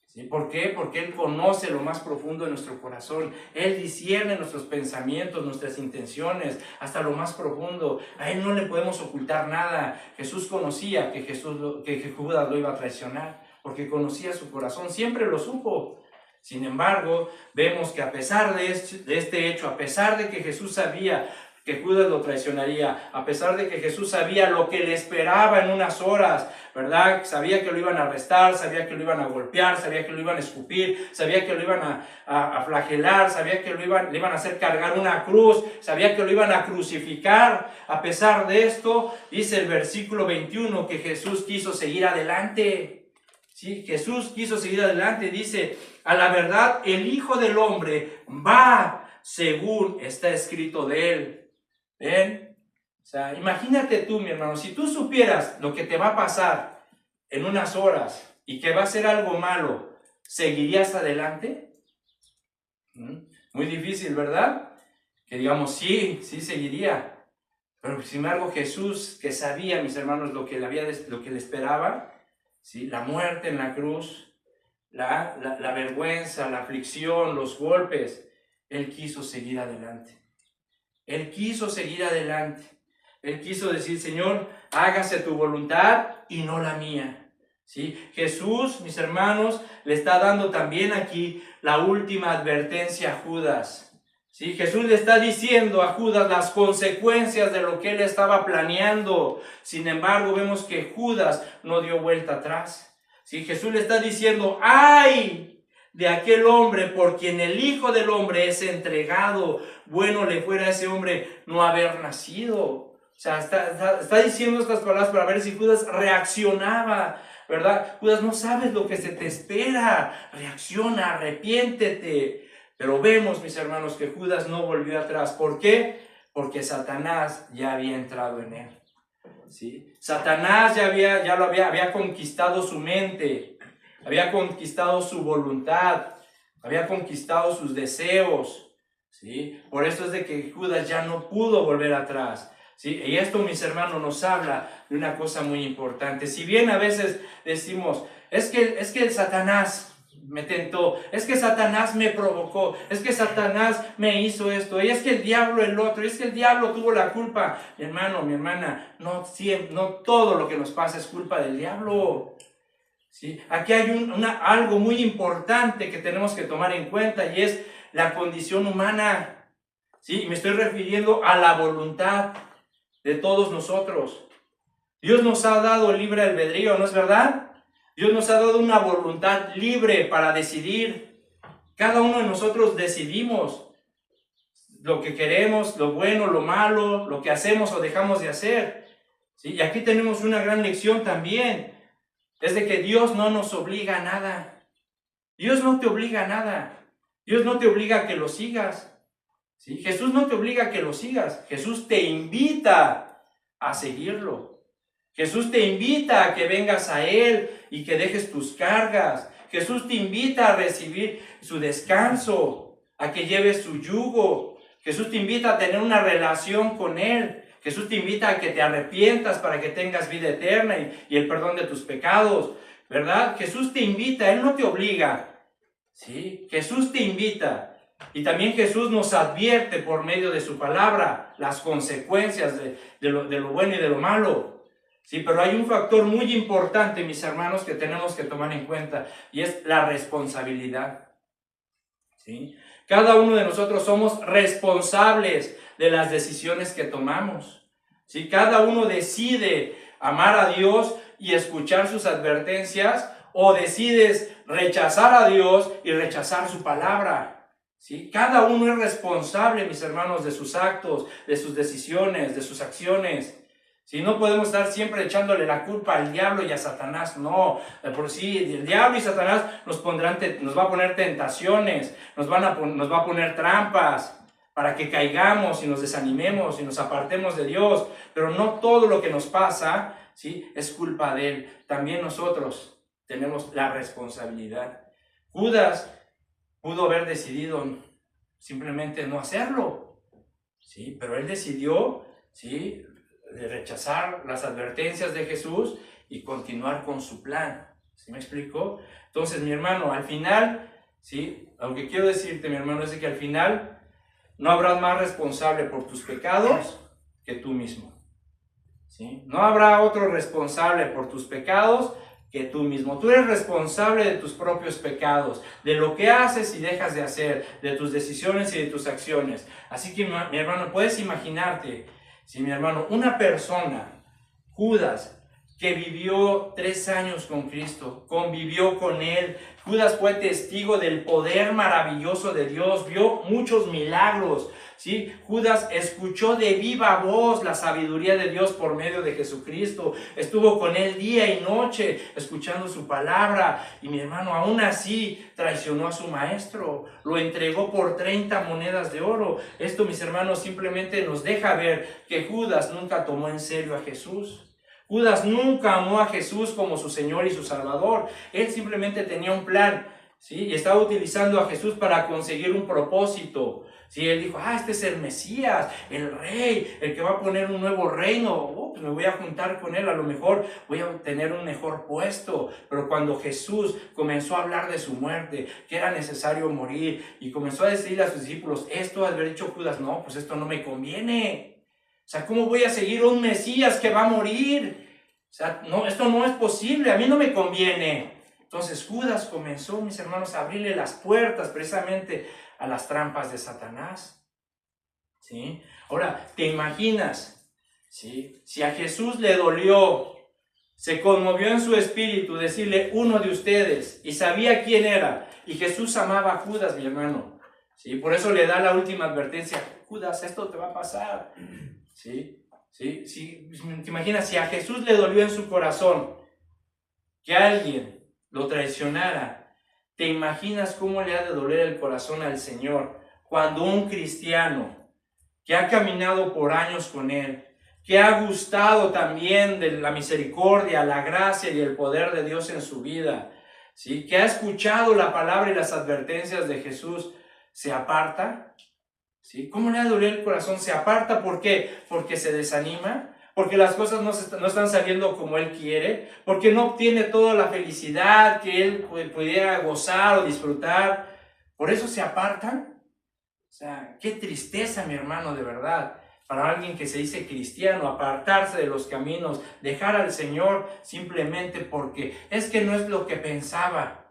¿Sí? ¿Por qué? Porque Él conoce lo más profundo de nuestro corazón. Él discierne nuestros pensamientos, nuestras intenciones, hasta lo más profundo. A Él no le podemos ocultar nada. Jesús conocía que Judas lo iba a traicionar, porque conocía su corazón, siempre lo supo. Sin embargo, vemos que a pesar de este hecho, a pesar de que Jesús sabía que Judas lo traicionaría, a pesar de que Jesús sabía lo que le esperaba en unas horas, ¿verdad? Sabía que lo iban a arrestar, sabía que lo iban a golpear, sabía que lo iban a escupir, sabía que lo iban a flagelar, sabía que le iban a hacer cargar una cruz, sabía que lo iban a crucificar. A pesar de esto, dice el versículo 21 que Jesús quiso seguir adelante. Sí, Jesús quiso seguir adelante, dice, a la verdad, el Hijo del Hombre va según está escrito de él. ¿Ven? O sea, imagínate tú, mi hermano, si tú supieras lo que te va a pasar en unas horas y que va a ser algo malo, ¿seguirías adelante? Muy difícil, ¿verdad? Que digamos, sí seguiría. Pero sin embargo, Jesús, que sabía, mis hermanos, lo que le esperaba, ¿sí? La muerte en la cruz, la vergüenza, la aflicción, los golpes, Él quiso seguir adelante. Él quiso seguir adelante. Él quiso decir, Señor, hágase tu voluntad y no la mía. ¿Sí? Jesús, mis hermanos, le está dando también aquí la última advertencia a Judas. ¿Sí? Jesús le está diciendo a Judas las consecuencias de lo que él estaba planeando. Sin embargo, vemos que Judas no dio vuelta atrás. ¿Sí? Jesús le está diciendo, ¡ay! De aquel hombre por quien el Hijo del Hombre es entregado. Bueno le fuera a ese hombre no haber nacido. O sea, está diciendo estas palabras para ver si Judas reaccionaba, ¿verdad? Judas, no sabes lo que se te espera. Reacciona, arrepiéntete. Pero vemos, mis hermanos, que Judas no volvió atrás. ¿Por qué? Porque Satanás ya había entrado en él. ¿Sí? Satanás había conquistado su mente. Había conquistado su voluntad, había conquistado sus deseos, ¿sí? Por eso es de que Judas ya no pudo volver atrás, ¿sí? Y esto, mis hermanos, nos habla de una cosa muy importante. Si bien a veces decimos, es que el Satanás me tentó, es que Satanás me provocó, es que Satanás me hizo esto, y es que el diablo el otro, y es que el diablo tuvo la culpa. Mi hermano, mi hermana, no todo lo que nos pasa es culpa del diablo. ¿Sí? Aquí hay algo muy importante que tenemos que tomar en cuenta y es la condición humana. ¿Sí? Me estoy refiriendo a la voluntad de todos nosotros. Dios nos ha dado el libre albedrío, ¿no es verdad? Dios nos ha dado una voluntad libre para decidir. Cada uno de nosotros decidimos lo que queremos, lo bueno, lo malo, lo que hacemos o dejamos de hacer. ¿Sí? Y aquí tenemos una gran lección también. Es de que Dios no nos obliga a nada. Dios no te obliga a nada. Dios no te obliga a que lo sigas. ¿Sí? Jesús no te obliga a que lo sigas. Jesús te invita a seguirlo. Jesús te invita a que vengas a Él y que dejes tus cargas. Jesús te invita a recibir su descanso, a que lleves su yugo. Jesús te invita a tener una relación con Él. Jesús te invita a que te arrepientas para que tengas vida eterna y el perdón de tus pecados, ¿verdad? Jesús te invita, Él no te obliga, ¿sí? Jesús te invita. Y también Jesús nos advierte por medio de su palabra las consecuencias de lo bueno y de lo malo. Sí, pero hay un factor muy importante, mis hermanos, que tenemos que tomar en cuenta, y es la responsabilidad. ¿Sí? Cada uno de nosotros somos responsables de las decisiones que tomamos. ¿Sí? Cada uno decide amar a Dios y escuchar sus advertencias, o decides rechazar a Dios y rechazar su palabra. ¿Sí? Cada uno es responsable, mis hermanos, de sus actos, de sus decisiones, de sus acciones. Si no podemos estar siempre echándole la culpa al diablo y a Satanás, no. Por sí, el diablo y Satanás nos va a poner tentaciones, nos va a poner trampas para que caigamos y nos desanimemos y nos apartemos de Dios. Pero no todo lo que nos pasa, ¿sí?, es culpa de Él. También nosotros tenemos la responsabilidad. Judas pudo haber decidido simplemente no hacerlo, ¿sí? Pero él decidió, ¿sí?, de rechazar las advertencias de Jesús y continuar con su plan. ¿Sí me explico? Entonces, mi hermano, al final, ¿sí?, aunque quiero decirte, mi hermano, es de que al final no habrás más responsable por tus pecados que tú mismo. ¿Sí? No habrá otro responsable por tus pecados que tú mismo. Tú eres responsable de tus propios pecados, de lo que haces y dejas de hacer, de tus decisiones y de tus acciones. Así que, mi hermano, puedes imaginarte, si mi hermano, una persona, Judas, que vivió 3 años con Cristo, convivió con Él. Judas fue testigo del poder maravilloso de Dios, vio muchos milagros, ¿sí? Judas escuchó de viva voz la sabiduría de Dios por medio de Jesucristo. Estuvo con Él día y noche, escuchando su palabra. Y mi hermano, aún así, traicionó a su maestro. Lo entregó por 30 monedas de oro. Esto, mis hermanos, simplemente nos deja ver que Judas nunca tomó en serio a Jesús. Judas nunca amó a Jesús como su Señor y su Salvador. Él simplemente tenía un plan, ¿sí? Y estaba utilizando a Jesús para conseguir un propósito, ¿sí? Él dijo, este es el Mesías, el Rey, el que va a poner un nuevo reino. Pues me voy a juntar con él, a lo mejor voy a tener un mejor puesto. Pero cuando Jesús comenzó a hablar de su muerte, que era necesario morir, y comenzó a decirle a sus discípulos, esto ha dicho Judas, no, pues esto no me conviene. O sea, ¿cómo voy a seguir a un Mesías que va a morir? O sea, no, esto no es posible, a mí no me conviene. Entonces Judas comenzó, mis hermanos, a abrirle las puertas precisamente a las trampas de Satanás. ¿Sí? Ahora, ¿te imaginas? ¿Sí? Si a Jesús le dolió, se conmovió en su espíritu decirle uno de ustedes, y sabía quién era, y Jesús amaba a Judas, mi hermano. ¿Sí? Por eso le da la última advertencia, Judas, esto te va a pasar. ¿Sí? ¿Sí? ¿Sí? ¿Te imaginas? Si a Jesús le dolió en su corazón que alguien lo traicionara, ¿te imaginas cómo le ha de doler el corazón al Señor cuando un cristiano que ha caminado por años con Él, que ha gustado también de la misericordia, la gracia y el poder de Dios en su vida, ¿sí?, que ha escuchado la palabra y las advertencias de Jesús, se aparta? ¿Sí? ¿Cómo le ha de doler el corazón? ¿Se aparta? ¿Por qué? Porque se desanima, porque las cosas no están saliendo como él quiere, porque no obtiene toda la felicidad que él pudiera gozar o disfrutar. ¿Por eso se apartan? O sea, qué tristeza, mi hermano, de verdad, para alguien que se dice cristiano, apartarse de los caminos, dejar al Señor simplemente porque es que no es lo que pensaba.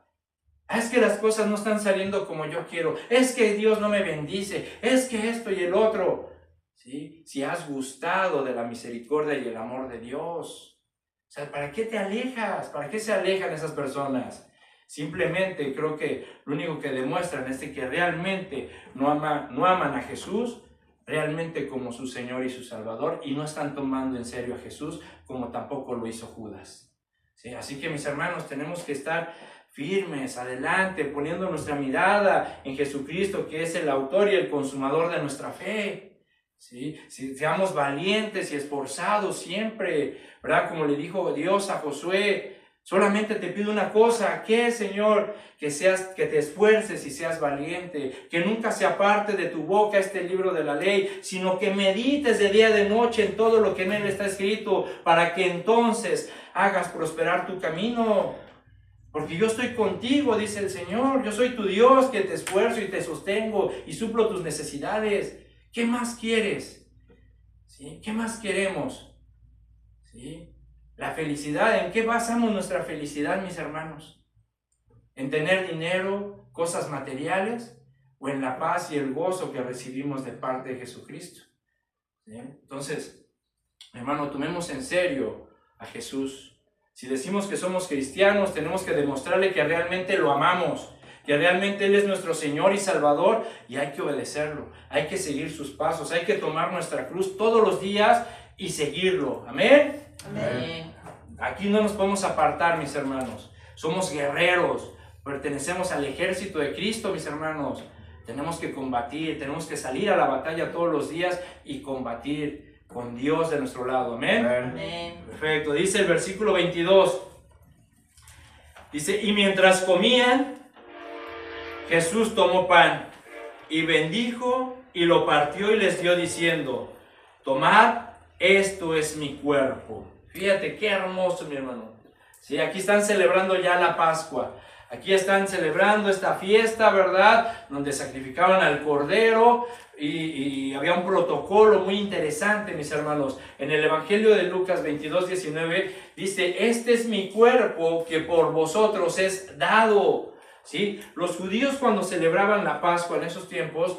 Es que las cosas no están saliendo como yo quiero. Es que Dios no me bendice. Es que esto y el otro. ¿Sí? Si has gustado de la misericordia y el amor de Dios. O sea, ¿para qué te alejas? ¿Para qué se alejan esas personas? Simplemente creo que lo único que demuestran es que realmente no aman a Jesús realmente como su Señor y su Salvador, y no están tomando en serio a Jesús como tampoco lo hizo Judas. ¿Sí? Así que, mis hermanos, tenemos que estar firmes, adelante, poniendo nuestra mirada en Jesucristo, que es el autor y el consumador de nuestra fe. ¿Sí? Seamos valientes y esforzados siempre, ¿verdad? Como le dijo Dios a Josué, solamente te pido una cosa, ¿qué, Señor? Que te esfuerces y seas valiente, que nunca se aparte de tu boca este libro de la ley, sino que medites de día y de noche en todo lo que en él está escrito, para que entonces hagas prosperar tu camino. Porque yo estoy contigo, dice el Señor. Yo soy tu Dios, que te esfuerzo y te sostengo y suplo tus necesidades. ¿Qué más quieres? ¿Sí? ¿Qué más queremos? ¿Sí? La felicidad, ¿en qué basamos nuestra felicidad, mis hermanos? ¿En tener dinero, cosas materiales, o en la paz y el gozo que recibimos de parte de Jesucristo? ¿Sí? Entonces, hermano, tomemos en serio a Jesús. Si decimos que somos cristianos, tenemos que demostrarle que realmente lo amamos, que realmente Él es nuestro Señor y Salvador, y hay que obedecerlo, hay que seguir sus pasos, hay que tomar nuestra cruz todos los días y seguirlo. ¿Amén? Amén. Aquí no nos podemos apartar, mis hermanos. Somos guerreros, pertenecemos al ejército de Cristo, mis hermanos. Tenemos que combatir, tenemos que salir a la batalla todos los días y combatir con Dios de nuestro lado. ¿Amén? Amén. Perfecto. Dice el versículo 22. Dice, y mientras comían, Jesús tomó pan y bendijo y lo partió y les dio diciendo, tomad, esto es mi cuerpo. Fíjate qué hermoso, mi hermano. Sí, aquí están celebrando ya la Pascua. Aquí están celebrando esta fiesta, ¿verdad? Donde sacrificaban al cordero y había un protocolo muy interesante, mis hermanos. En el Evangelio de Lucas 22:19 dice, este es mi cuerpo que por vosotros es dado. ¿Sí? Los judíos cuando celebraban la Pascua en esos tiempos,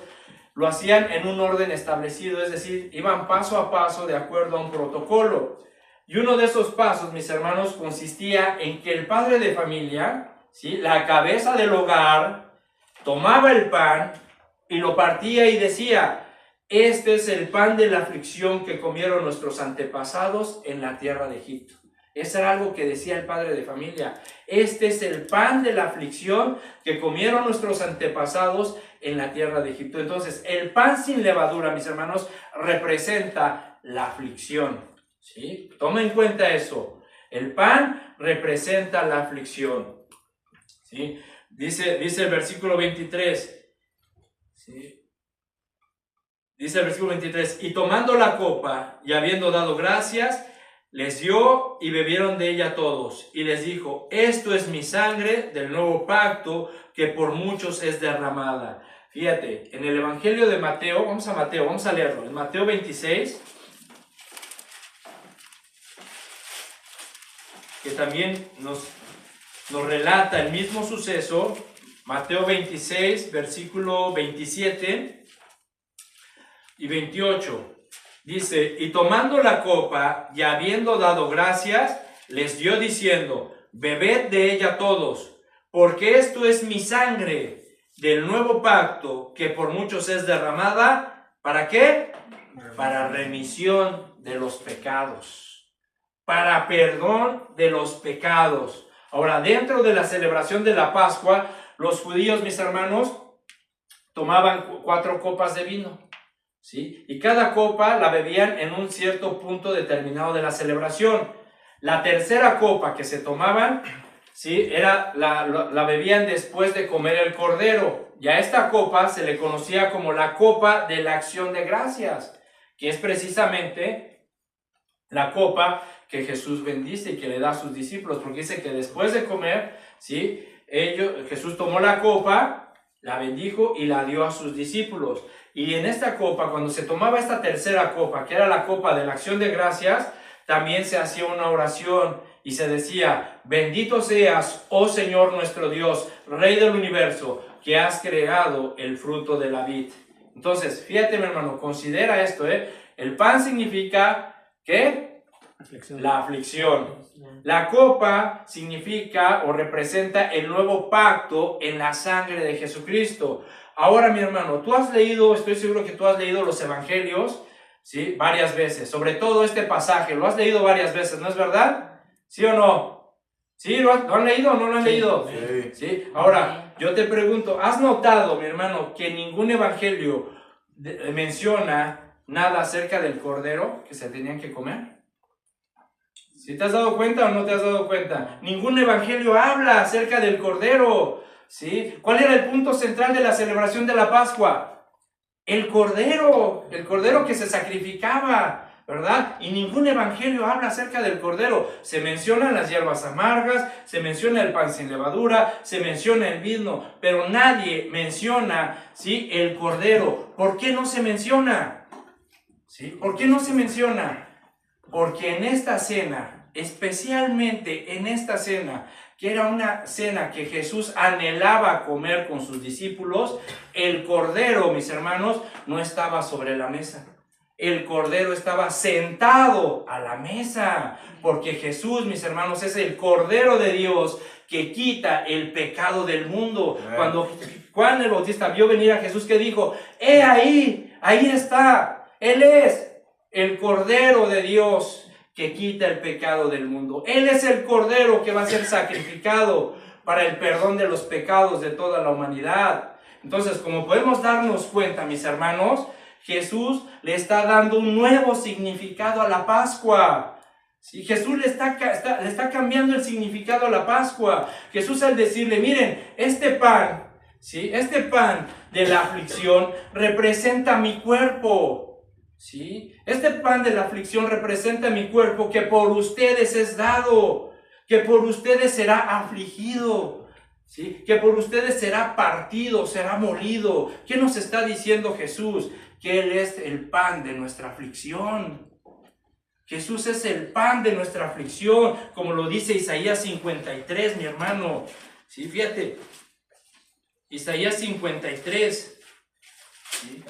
lo hacían en un orden establecido, es decir, iban paso a paso de acuerdo a un protocolo. Y uno de esos pasos, mis hermanos, consistía en que el padre de familia, ¿sí?, la cabeza del hogar, tomaba el pan y lo partía y decía, este es el pan de la aflicción que comieron nuestros antepasados en la tierra de Egipto. Eso era algo que decía el padre de familia. Este es el pan de la aflicción que comieron nuestros antepasados en la tierra de Egipto. Entonces, el pan sin levadura, mis hermanos, representa la aflicción. ¿Sí? Toma en cuenta eso. El pan representa la aflicción. ¿Sí? Dice el versículo 23. ¿Sí? Dice el versículo 23. Y tomando la copa y habiendo dado gracias, les dio y bebieron de ella todos. Y les dijo, esto es mi sangre del nuevo pacto que por muchos es derramada. Fíjate, en el Evangelio de Mateo, vamos a leerlo. En Mateo 26. Que también nos relata el mismo suceso, Mateo 26, versículo 27 y 28. Dice, y tomando la copa y habiendo dado gracias, les dio diciendo, bebed de ella todos, porque esto es mi sangre del nuevo pacto que por muchos es derramada. ¿Para qué? Para remisión de los pecados. Para perdón de los pecados. Ahora, dentro de la celebración de la Pascua, los judíos, mis hermanos, tomaban 4 copas de vino, ¿sí? Y cada copa la bebían en un cierto punto determinado de la celebración. La tercera copa que se tomaban, ¿sí?, la bebían después de comer el cordero. Y a esta copa se le conocía como la copa de la acción de gracias, que es precisamente la copa que Jesús bendice y que le da a sus discípulos, porque dice que después de comer, ¿sí?, Jesús tomó la copa, la bendijo y la dio a sus discípulos. Y en esta copa, cuando se tomaba esta tercera copa, que era la copa de la acción de gracias, también se hacía una oración y se decía, bendito seas, oh Señor nuestro Dios, Rey del universo, que has creado el fruto de la vid. Entonces, fíjate, mi hermano, considera esto, el pan significa, ¿qué? Aflicción. La aflicción. La copa significa o representa el nuevo pacto en la sangre de Jesucristo. Ahora, mi hermano, tú has leído, estoy seguro que tú has leído los evangelios, ¿sí?, varias veces, sobre todo este pasaje, lo has leído varias veces, ¿no es verdad? ¿Sí o no? ¿Sí? ¿Lo han leído o no lo han leído? Sí. ¿Sí? Ahora, yo te pregunto, ¿has notado, mi hermano, que ningún evangelio menciona nada acerca del cordero que se tenían que comer? ¿Sí te has dado cuenta o no te has dado cuenta? Ningún evangelio habla acerca del cordero, ¿sí? ¿Cuál era el punto central de la celebración de la Pascua? El cordero que se sacrificaba, ¿verdad? Y ningún evangelio habla acerca del cordero. Se mencionan las hierbas amargas, se menciona el pan sin levadura, se menciona el vino, pero nadie menciona, ¿sí?, el cordero. ¿Por qué no se menciona? ¿Sí? ¿Por qué no se menciona? Porque en esta cena especialmente en esta cena, que era una cena que Jesús anhelaba comer con sus discípulos, el cordero, mis hermanos, no estaba sobre la mesa. El cordero estaba sentado a la mesa, porque Jesús, mis hermanos, es el cordero de Dios que quita el pecado del mundo. Cuando Juan el Bautista vio venir a Jesús, que dijo: ¡He ahí! Ahí está. Él es el cordero de Dios que quita el pecado del mundo. Él es el cordero que va a ser sacrificado para el perdón de los pecados de toda la humanidad. Entonces, como podemos darnos cuenta, mis hermanos, Jesús le está dando un nuevo significado a la Pascua. ¿Sí? Jesús le está cambiando el significado a la Pascua. Jesús, al decirle: miren, este pan, ¿sí?, este pan de la aflicción representa mi cuerpo. ¿Sí? Este pan de la aflicción representa mi cuerpo, que por ustedes es dado, que por ustedes será afligido, ¿sí?, que por ustedes será partido, será molido. ¿Qué nos está diciendo Jesús? Que Él es el pan de nuestra aflicción. Jesús es el pan de nuestra aflicción, como lo dice Isaías 53, mi hermano. Sí, fíjate, Isaías 53. ¿Sí?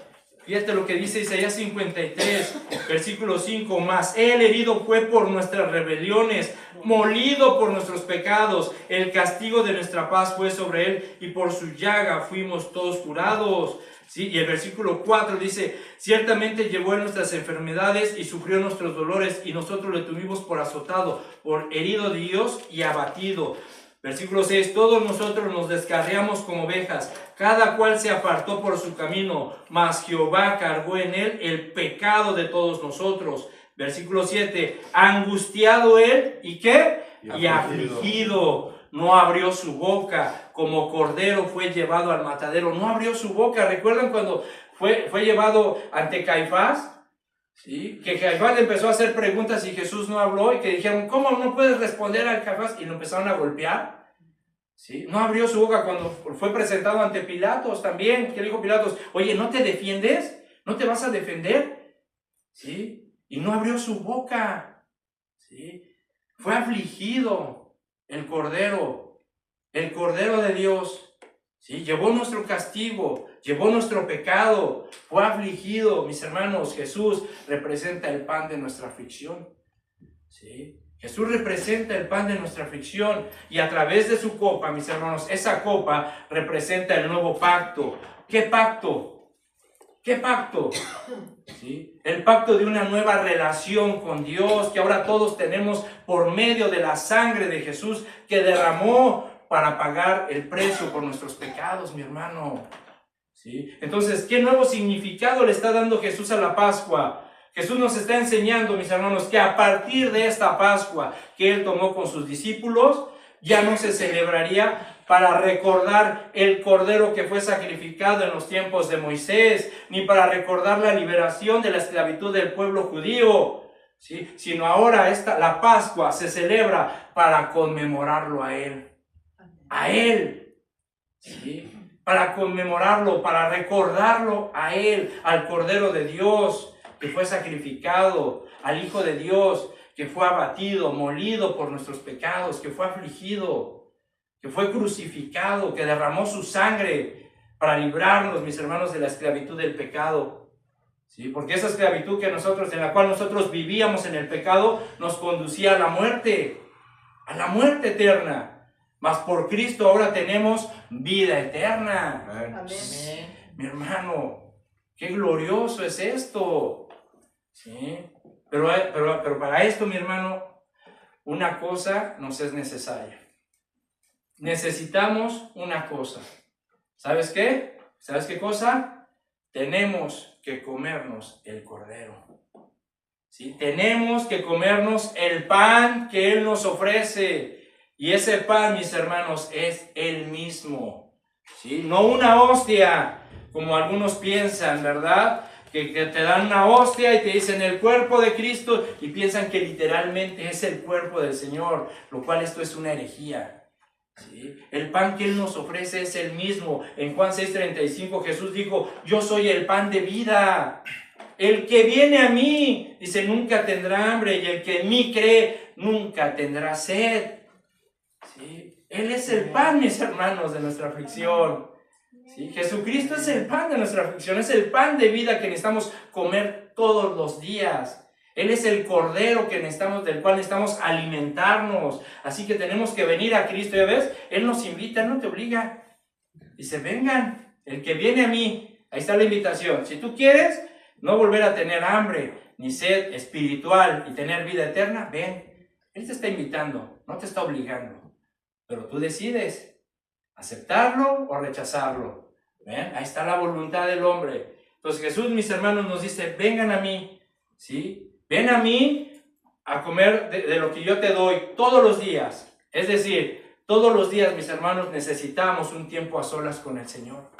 Fíjate lo que dice Isaías 53, versículo 5. Mas Él herido fue por nuestras rebeliones, molido por nuestros pecados. El castigo de nuestra paz fue sobre Él, y por su llaga fuimos todos curados. ¿Sí? Y el versículo 4 dice: ciertamente llevó en nuestras enfermedades y sufrió nuestros dolores, y nosotros le tuvimos por azotado, por herido de Dios y abatido. Versículo 6: todos nosotros nos descarriamos como ovejas, cada cual se apartó por su camino, mas Jehová cargó en él el pecado de todos nosotros. Versículo 7: angustiado él, ¿y qué? Y afligido. No abrió su boca, como cordero fue llevado al matadero. No abrió su boca. ¿Recuerdan cuando fue llevado ante Caifás? ¿Sí? Que Caifás le empezó a hacer preguntas y Jesús no habló, y que dijeron: ¿cómo no puedes responder al Caifás? Y lo empezaron a golpear. ¿Sí? No abrió su boca cuando fue presentado ante Pilatos también. ¿Qué dijo Pilatos? Oye, ¿no te defiendes? ¿No te vas a defender? ¿Sí? Y no abrió su boca. ¿Sí? Fue afligido. El Cordero de Dios, ¿sí? Llevó nuestro castigo, llevó nuestro pecado, fue afligido. Mis hermanos, Jesús representa el pan de nuestra aflicción, ¿sí? Jesús representa el pan de nuestra aflicción, y a través de su copa, mis hermanos, esa copa representa el nuevo pacto. ¿Qué pacto? ¿Qué pacto? ¿Sí? El pacto de una nueva relación con Dios, que ahora todos tenemos por medio de la sangre de Jesús, que derramó para pagar el precio por nuestros pecados, mi hermano. ¿Sí? Entonces, ¿qué nuevo significado le está dando Jesús a la Pascua? Jesús nos está enseñando, mis hermanos, que a partir de esta Pascua que Él tomó con sus discípulos, ya no se celebraría para recordar el cordero que fue sacrificado en los tiempos de Moisés, ni para recordar la liberación de la esclavitud del pueblo judío, ¿sí? Sino ahora la Pascua se celebra para conmemorarlo a Él. A Él. ¿Sí? Para conmemorarlo, para recordarlo a Él, al Cordero de Dios que fue sacrificado, al Hijo de Dios que fue abatido, molido por nuestros pecados, que fue afligido, que fue crucificado, que derramó su sangre para librarnos, mis hermanos, de la esclavitud del pecado. ¿Sí? Porque esa esclavitud en la cual nosotros vivíamos en el pecado, nos conducía a la muerte eterna. Mas por Cristo ahora tenemos vida eterna. Amén. Amén. Mi hermano, qué glorioso es esto. ¿Sí? Pero para esto, mi hermano, una cosa nos es necesaria. Necesitamos una cosa. ¿Sabes qué? ¿Sabes qué cosa? Tenemos que comernos el cordero. ¿Sí? Tenemos que comernos el pan que Él nos ofrece. Y ese pan, mis hermanos, es Él mismo. ¿Sí? No una hostia, como algunos piensan, ¿verdad? Que te dan una hostia y te dicen el cuerpo de Cristo, y piensan que literalmente es el cuerpo del Señor, lo cual esto es una herejía. ¿Sí? El pan que Él nos ofrece es el mismo. En Juan 6:35 Jesús dijo: yo soy el pan de vida. El que viene a mí, dice, nunca tendrá hambre, y el que en mí cree nunca tendrá sed. ¿Sí? Él es el pan, mis hermanos, de nuestra aflicción. ¿Sí? Jesucristo es el pan de nuestra aflicción, es el pan de vida que necesitamos comer todos los días. Él es el cordero que necesitamos, del cual necesitamos alimentarnos. Así que tenemos que venir a Cristo. ¿Ya ves? Él nos invita, Él no te obliga. Dice, vengan, el que viene a mí. Ahí está la invitación. Si tú quieres no volver a tener hambre ni sed espiritual y tener vida eterna, ven. Él te está invitando, no te está obligando. Pero tú decides aceptarlo o rechazarlo. ¿Ven? Ahí está la voluntad del hombre. Entonces Jesús, mis hermanos, nos dice, vengan a mí. ¿Sí? Ven a mí a comer de lo que yo te doy todos los días. Es decir, todos los días, mis hermanos, necesitamos un tiempo a solas con el Señor.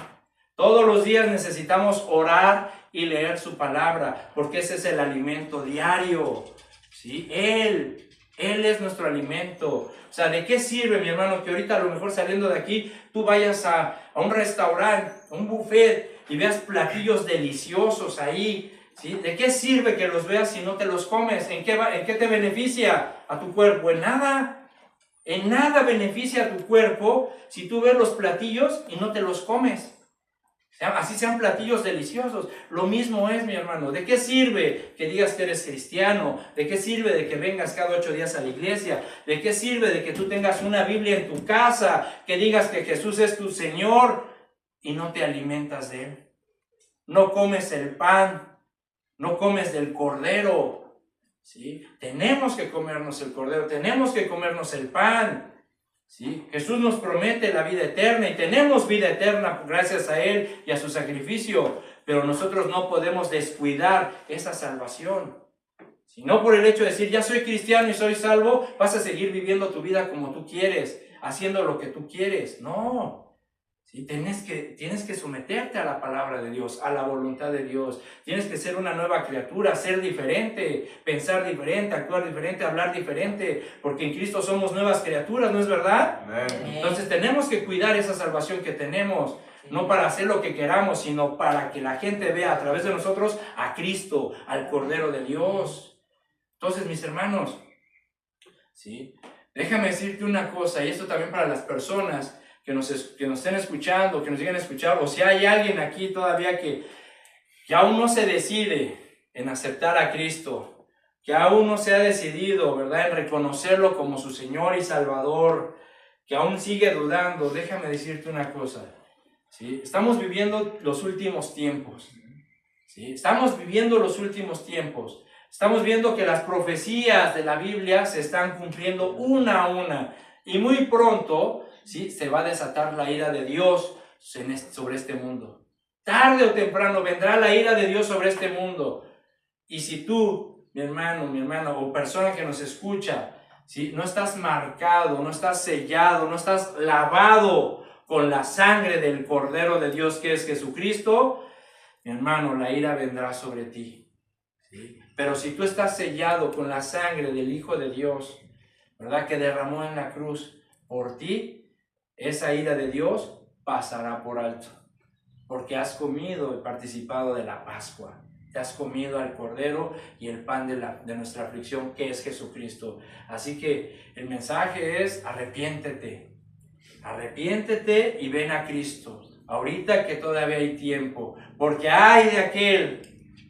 Todos los días necesitamos orar y leer su palabra, porque ese es el alimento diario. ¿Sí? Él es nuestro alimento. O sea, ¿de qué sirve, mi hermano, que ahorita a lo mejor saliendo de aquí, tú vayas a un restaurante, a un buffet y veas platillos deliciosos ahí? ¿Sí? ¿De qué sirve que los veas si no te los comes? ¿En qué te beneficia a tu cuerpo? En nada. En nada beneficia a tu cuerpo si tú ves los platillos y no te los comes. Así sean platillos deliciosos. Lo mismo es, mi hermano. ¿De qué sirve que digas que eres cristiano? ¿De qué sirve de que vengas cada 8 días a la iglesia? ¿De qué sirve de que tú tengas una Biblia en tu casa? Que digas que Jesús es tu Señor y no te alimentas de Él. No comes el pan. No comes del cordero, ¿sí? Tenemos que comernos el cordero, tenemos que comernos el pan, ¿sí? Jesús nos promete la vida eterna y tenemos vida eterna gracias a Él y a su sacrificio, pero nosotros no podemos descuidar esa salvación. Si no por el hecho de decir, ya soy cristiano y soy salvo, vas a seguir viviendo tu vida como tú quieres, haciendo lo que tú quieres. No. ¿Sí? Tienes que someterte a la palabra de Dios, a la voluntad de Dios. Tienes que ser una nueva criatura, ser diferente, pensar diferente, actuar diferente, hablar diferente, porque en Cristo somos nuevas criaturas, ¿no es verdad? Amén. Entonces tenemos que cuidar esa salvación que tenemos, no para hacer lo que queramos, sino para que la gente vea a través de nosotros a Cristo, al Cordero de Dios. Entonces, mis hermanos, ¿sí? Déjame decirte una cosa, y esto también para las personas que nos estén escuchando, que nos lleguen a escuchar, o si hay alguien aquí todavía que aún no se decide en aceptar a Cristo, que aún no se ha decidido, ¿verdad?, en reconocerlo como su Señor y Salvador, que aún sigue dudando, déjame decirte una cosa, ¿sí? Estamos viviendo los últimos tiempos, ¿sí? Estamos viviendo los últimos tiempos. Estamos viendo que las profecías de la Biblia se están cumpliendo una a una, y muy pronto, ¿sí?, se va a desatar la ira de Dios sobre este mundo. Tarde o temprano vendrá la ira de Dios sobre este mundo. Y si tú, mi hermano, o persona que nos escucha, ¿sí?, no estás marcado, no estás sellado, no estás lavado con la sangre del Cordero de Dios que es Jesucristo, mi hermano, la ira vendrá sobre ti. ¿Sí? Pero si tú estás sellado con la sangre del Hijo de Dios, ¿verdad?, que derramó en la cruz por ti, esa ira de Dios pasará por alto, porque has comido y participado de la Pascua. Te has comido al Cordero y el pan de nuestra aflicción, que es Jesucristo. Así que el mensaje es: arrepiéntete y ven a Cristo, ahorita que todavía hay tiempo, porque hay de aquel,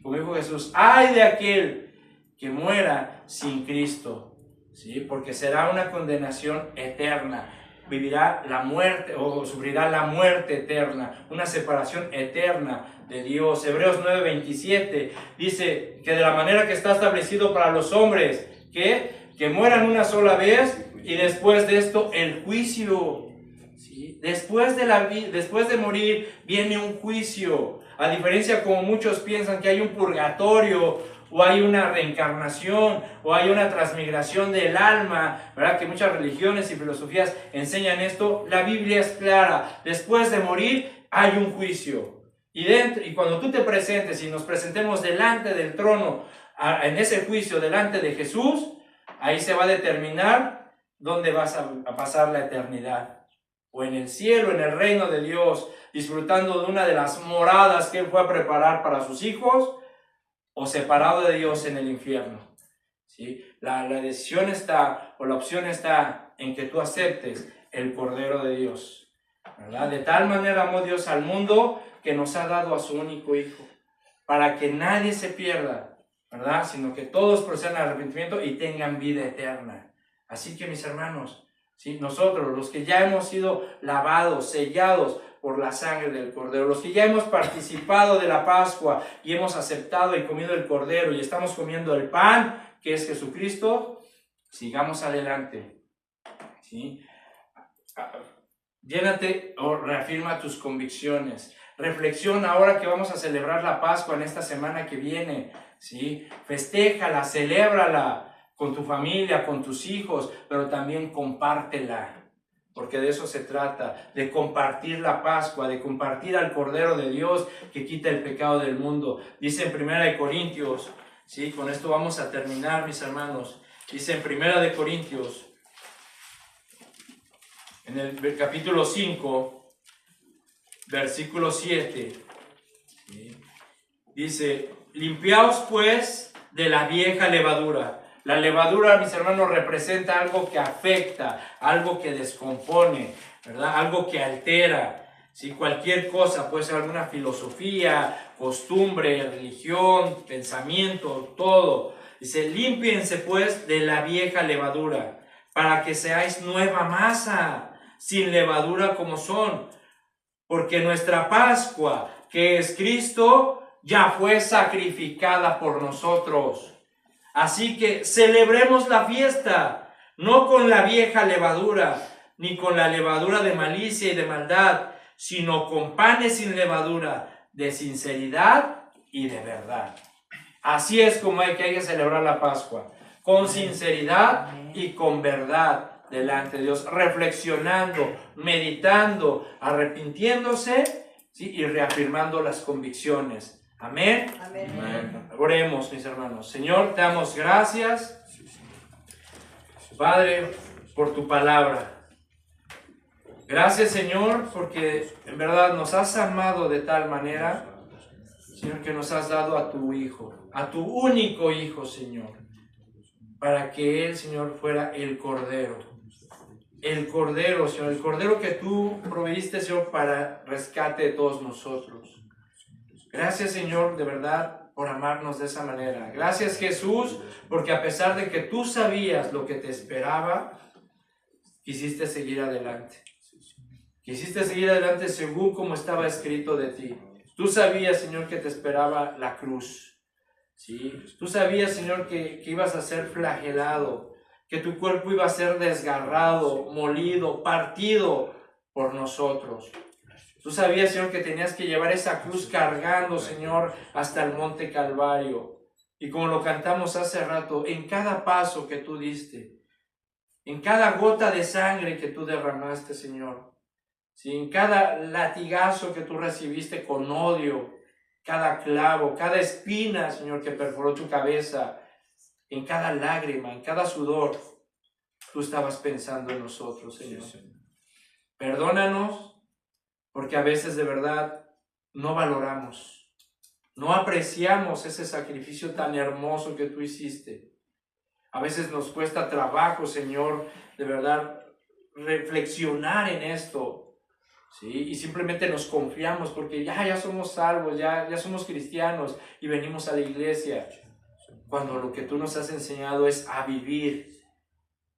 como dijo Jesús, hay de aquel que muera sin Cristo, ¿sí? Porque será una condenación eterna. Vivirá la muerte o sufrirá la muerte eterna, una separación eterna de Dios. Hebreos 9:27 dice que de la manera que está establecido para los hombres, que mueran una sola vez y después de esto el juicio. ¿Sí? Después de morir viene un juicio. A diferencia como muchos piensan que hay un purgatorio, o hay una reencarnación, o hay una transmigración del alma, ¿verdad?, que muchas religiones y filosofías enseñan esto. La Biblia es clara: después de morir hay un juicio. Y cuando tú te presentes y nos presentemos delante del trono, en ese juicio delante de Jesús, ahí se va a determinar dónde vas a pasar la eternidad. O en el cielo, en el reino de Dios, disfrutando de una de las moradas que Él fue a preparar para sus hijos, o separado de Dios en el infierno. ¿sí? La decisión está, o la opción está en que tú aceptes el Cordero de Dios, ¿verdad? De tal manera amó Dios al mundo que nos ha dado a su único Hijo, para que nadie se pierda, ¿verdad? Sino que todos procedan al arrepentimiento y tengan vida eterna. Así que mis hermanos, ¿sí? Nosotros, los que ya hemos sido lavados, sellados por la sangre del Cordero, los que ya hemos participado de la Pascua y hemos aceptado y comido el Cordero y estamos comiendo el pan, que es Jesucristo, sigamos adelante, ¿sí? Llénate o reafirma tus convicciones. Reflexiona ahora que vamos a celebrar la Pascua en esta semana que viene, ¿sí? Festéjala, celébrala con tu familia, con tus hijos, pero también compártela, porque de eso se trata, de compartir la Pascua, de compartir al Cordero de Dios que quita el pecado del mundo. Dice en 1 Corintios, ¿sí? Con esto vamos a terminar, mis hermanos. Dice en 1 Corintios, en el capítulo 5, versículo 7, ¿sí? Dice, limpiaos pues de la vieja levadura. La levadura, mis hermanos, representa algo que afecta, algo que descompone, ¿verdad? Algo que altera, ¿sí? Cualquier cosa, puede ser alguna filosofía, costumbre, religión, pensamiento, todo. Dice, límpiense pues de la vieja levadura, para que seáis nueva masa, sin levadura como son, porque nuestra Pascua, que es Cristo, ya fue sacrificada por nosotros. Así que celebremos la fiesta, no con la vieja levadura, ni con la levadura de malicia y de maldad, sino con panes sin levadura, de sinceridad y de verdad. Así es como hay que celebrar la Pascua, con sinceridad y con verdad delante de Dios, reflexionando, meditando, arrepintiéndose, ¿sí? Y reafirmando las convicciones. Amén. Amén. Amén. Oremos, mis hermanos. Señor, te damos gracias, Padre, por tu palabra. Gracias, Señor, porque en verdad nos has amado de tal manera, Señor, que nos has dado a tu Hijo, a tu único Hijo, Señor, para que Él, Señor, fuera el Cordero. El Cordero, Señor, el Cordero que tú proveíste, Señor, para rescate de todos nosotros. Gracias, Señor, de verdad, por amarnos de esa manera. Gracias, Jesús, porque a pesar de que tú sabías lo que te esperaba, quisiste seguir adelante. Quisiste seguir adelante según como estaba escrito de ti. Tú sabías, Señor, que te esperaba la cruz. ¿Sí? Tú sabías, Señor, que ibas a ser flagelado, que tu cuerpo iba a ser desgarrado, molido, partido por nosotros. Tú sabías, Señor, que tenías que llevar esa cruz cargando, Señor, hasta el monte Calvario. Y como lo cantamos hace rato, en cada paso que tú diste, en cada gota de sangre que tú derramaste, Señor, ¿sí? En cada latigazo que tú recibiste con odio, cada clavo, cada espina, Señor, que perforó tu cabeza, en cada lágrima, en cada sudor, tú estabas pensando en nosotros, Señor. Perdónanos, porque a veces de verdad no valoramos, no apreciamos ese sacrificio tan hermoso que tú hiciste. A veces nos cuesta trabajo, Señor, de verdad, reflexionar en esto, ¿sí? Y simplemente nos confiamos porque ya somos salvos, ya somos cristianos y venimos a la iglesia. Cuando lo que tú nos has enseñado es a vivir,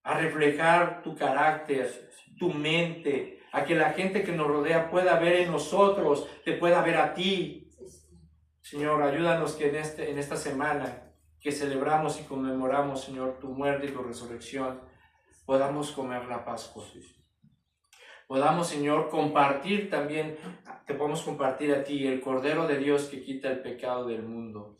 a reflejar tu carácter, tu mente, a que la gente que nos rodea pueda ver en nosotros, te pueda ver a ti. Señor, ayúdanos que en esta semana que celebramos y conmemoramos, Señor, tu muerte y tu resurrección, podamos comer la Pascua. Podamos, Señor, compartir también, te podemos compartir a ti, el Cordero de Dios que quita el pecado del mundo.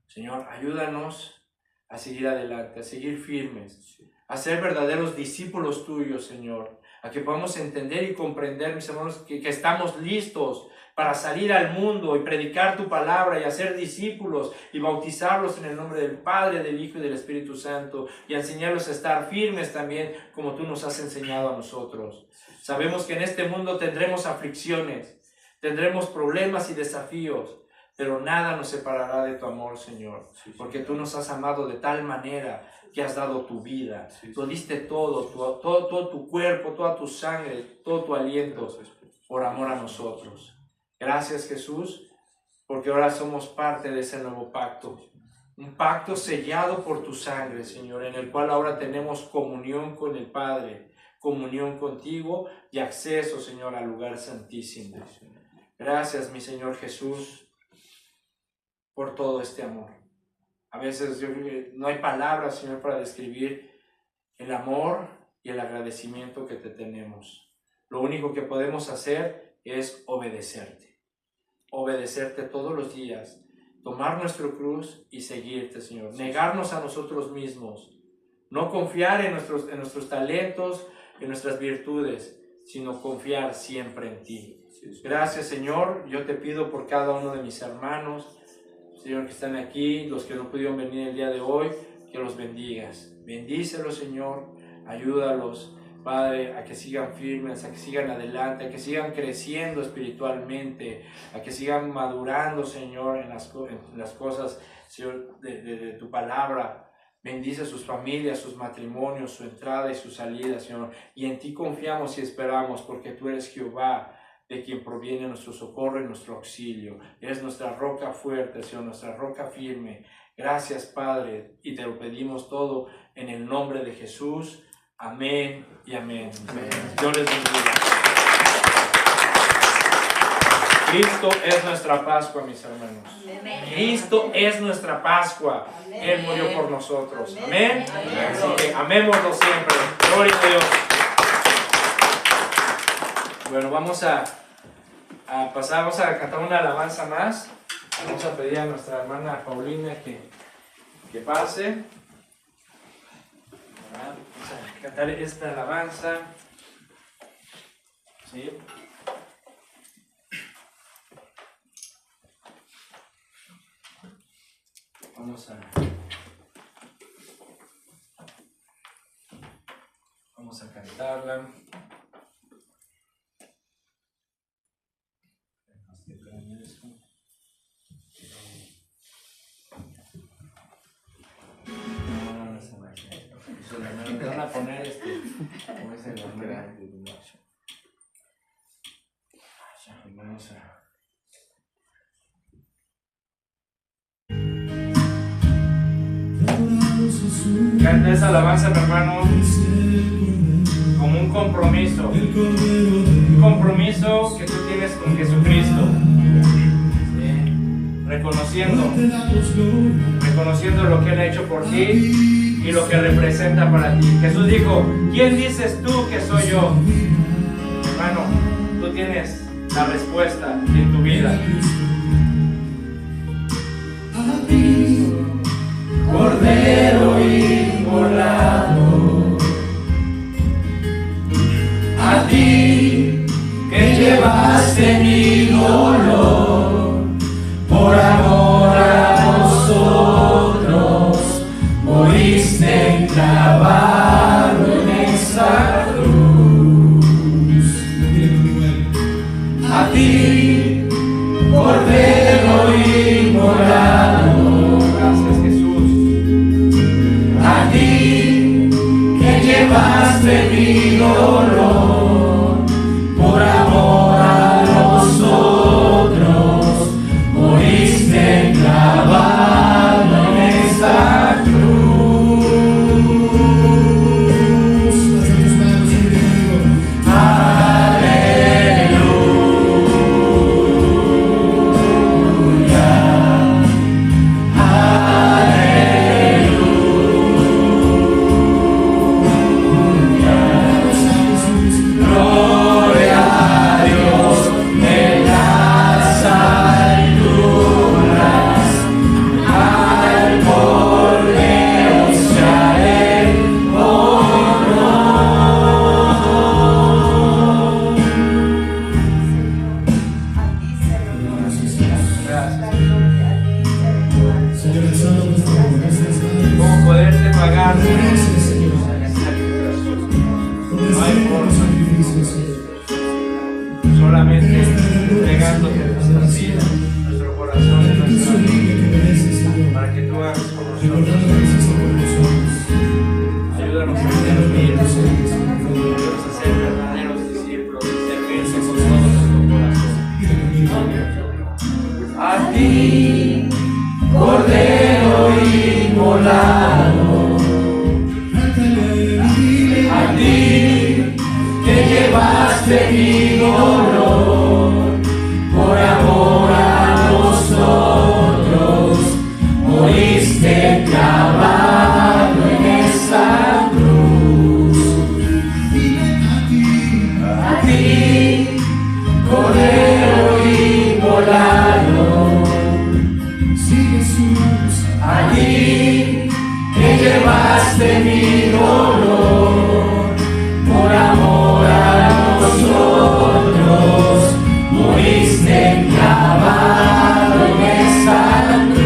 Señor, ayúdanos a seguir adelante, a seguir firmes, a ser verdaderos discípulos tuyos, Señor, a que podamos entender y comprender, mis hermanos, que estamos listos para salir al mundo y predicar tu palabra y hacer discípulos y bautizarlos en el nombre del Padre, del Hijo y del Espíritu Santo y enseñarlos a estar firmes también como tú nos has enseñado a nosotros. Sabemos que en este mundo tendremos aflicciones, tendremos problemas y desafíos, pero nada nos separará de tu amor, Señor, porque tú nos has amado de tal manera que has dado tu vida. Tú diste todo tu cuerpo, toda tu sangre, todo tu aliento por amor a nosotros. Gracias, Jesús, porque ahora somos parte de ese nuevo pacto. Un pacto sellado por tu sangre, Señor, en el cual ahora tenemos comunión con el Padre, comunión contigo y acceso, Señor, al lugar santísimo. Gracias, mi Señor Jesús, por todo este amor. A veces no hay palabras, Señor, para describir el amor y el agradecimiento que te tenemos. Lo único que podemos hacer es obedecerte todos los días, tomar nuestra cruz y seguirte, Señor. Negarnos a nosotros mismos, no confiar en nuestros talentos, en nuestras virtudes, sino confiar siempre en ti. Gracias, Señor. Yo te pido por cada uno de mis hermanos, Señor, que están aquí, los que no pudieron venir el día de hoy, que los bendigas. Bendícelos, Señor. Ayúdalos, Padre, a que sigan firmes, a que sigan adelante, a que sigan creciendo espiritualmente, a que sigan madurando, Señor, en las cosas, Señor, de tu palabra. Bendice a sus familias, sus matrimonios, su entrada y su salida, Señor. Y en ti confiamos y esperamos, porque tú eres Jehová, de quien proviene nuestro socorro y nuestro auxilio. Eres nuestra roca fuerte, Señor, nuestra roca firme. Gracias, Padre, y te lo pedimos todo en el nombre de Jesús. Amén y amén. Amén. Dios les bendiga. Cristo es nuestra Pascua, mis hermanos. Amén. Cristo es nuestra Pascua. Amén. Él murió por nosotros. Amén. Amén. Así que amémoslo siempre. Gloria a Dios. Bueno, vamos a cantar una alabanza más. Vamos a pedir a nuestra hermana Paulina que pase. Vamos a cantar esta alabanza. ¿Sí? Vamos a cantarla. Me van a poner como es el nombre. Vamos a... Canta esa alabanza, mi hermano, como un compromiso que tú tienes con Jesucristo, ¿sí? reconociendo lo que Él ha hecho por ti y lo que representa para ti. Jesús dijo: ¿quién dices tú que soy yo? Hermano, tú tienes la respuesta en tu vida. Cordero inmolado, a ti que llevaste mi dolor, por amor a nosotros, moriste enclavado en esa cruz. A ti, Cordero inmolado, llevaste mi dolor, por amor a nosotros, moriste clavado en esa cruz. Solamente entregándote nuestras vidas, nuestro corazón. ti, Cordero inmolado, a ti que llevaste mi dolor, por amor a nosotros, moriste clavado en esa cruz. A ti, Cordero inmolado, a ti que llevaste mi dolor, por amor a nosotros, moriste clavado en esa cruz.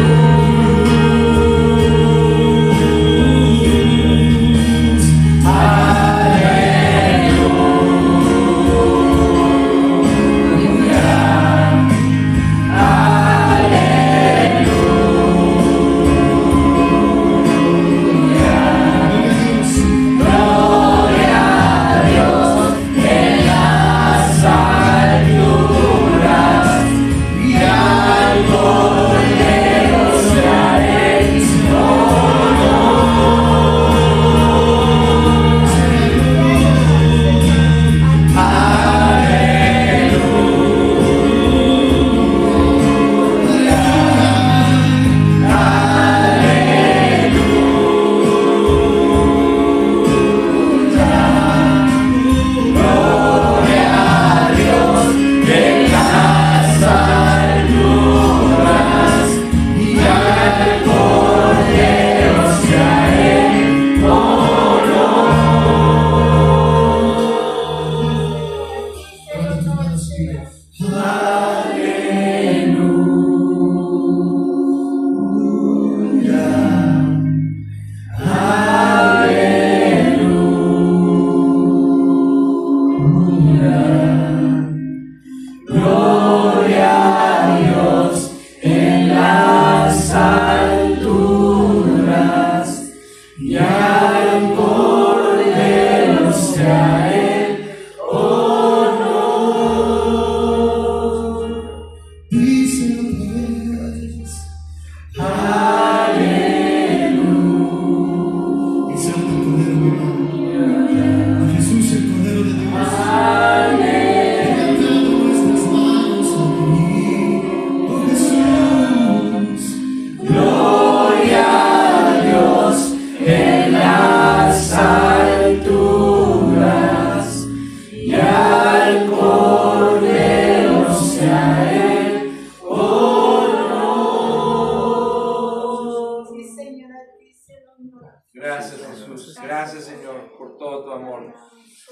Gracias, Jesús. Gracias, Señor, por todo tu amor.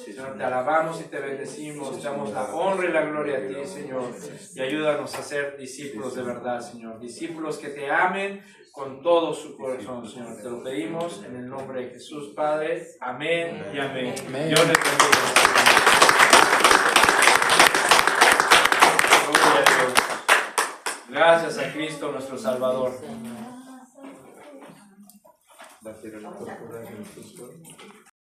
Señor, te alabamos y te bendecimos. Te damos la honra y la gloria a ti, Señor. Y ayúdanos a ser discípulos de verdad, Señor. Discípulos que te amen con todo su corazón, Señor. Te lo pedimos en el nombre de Jesús, Padre. Amén y amén. Amén. Dios les bendiga. Gloria a Dios. Gracias a Cristo, nuestro Salvador.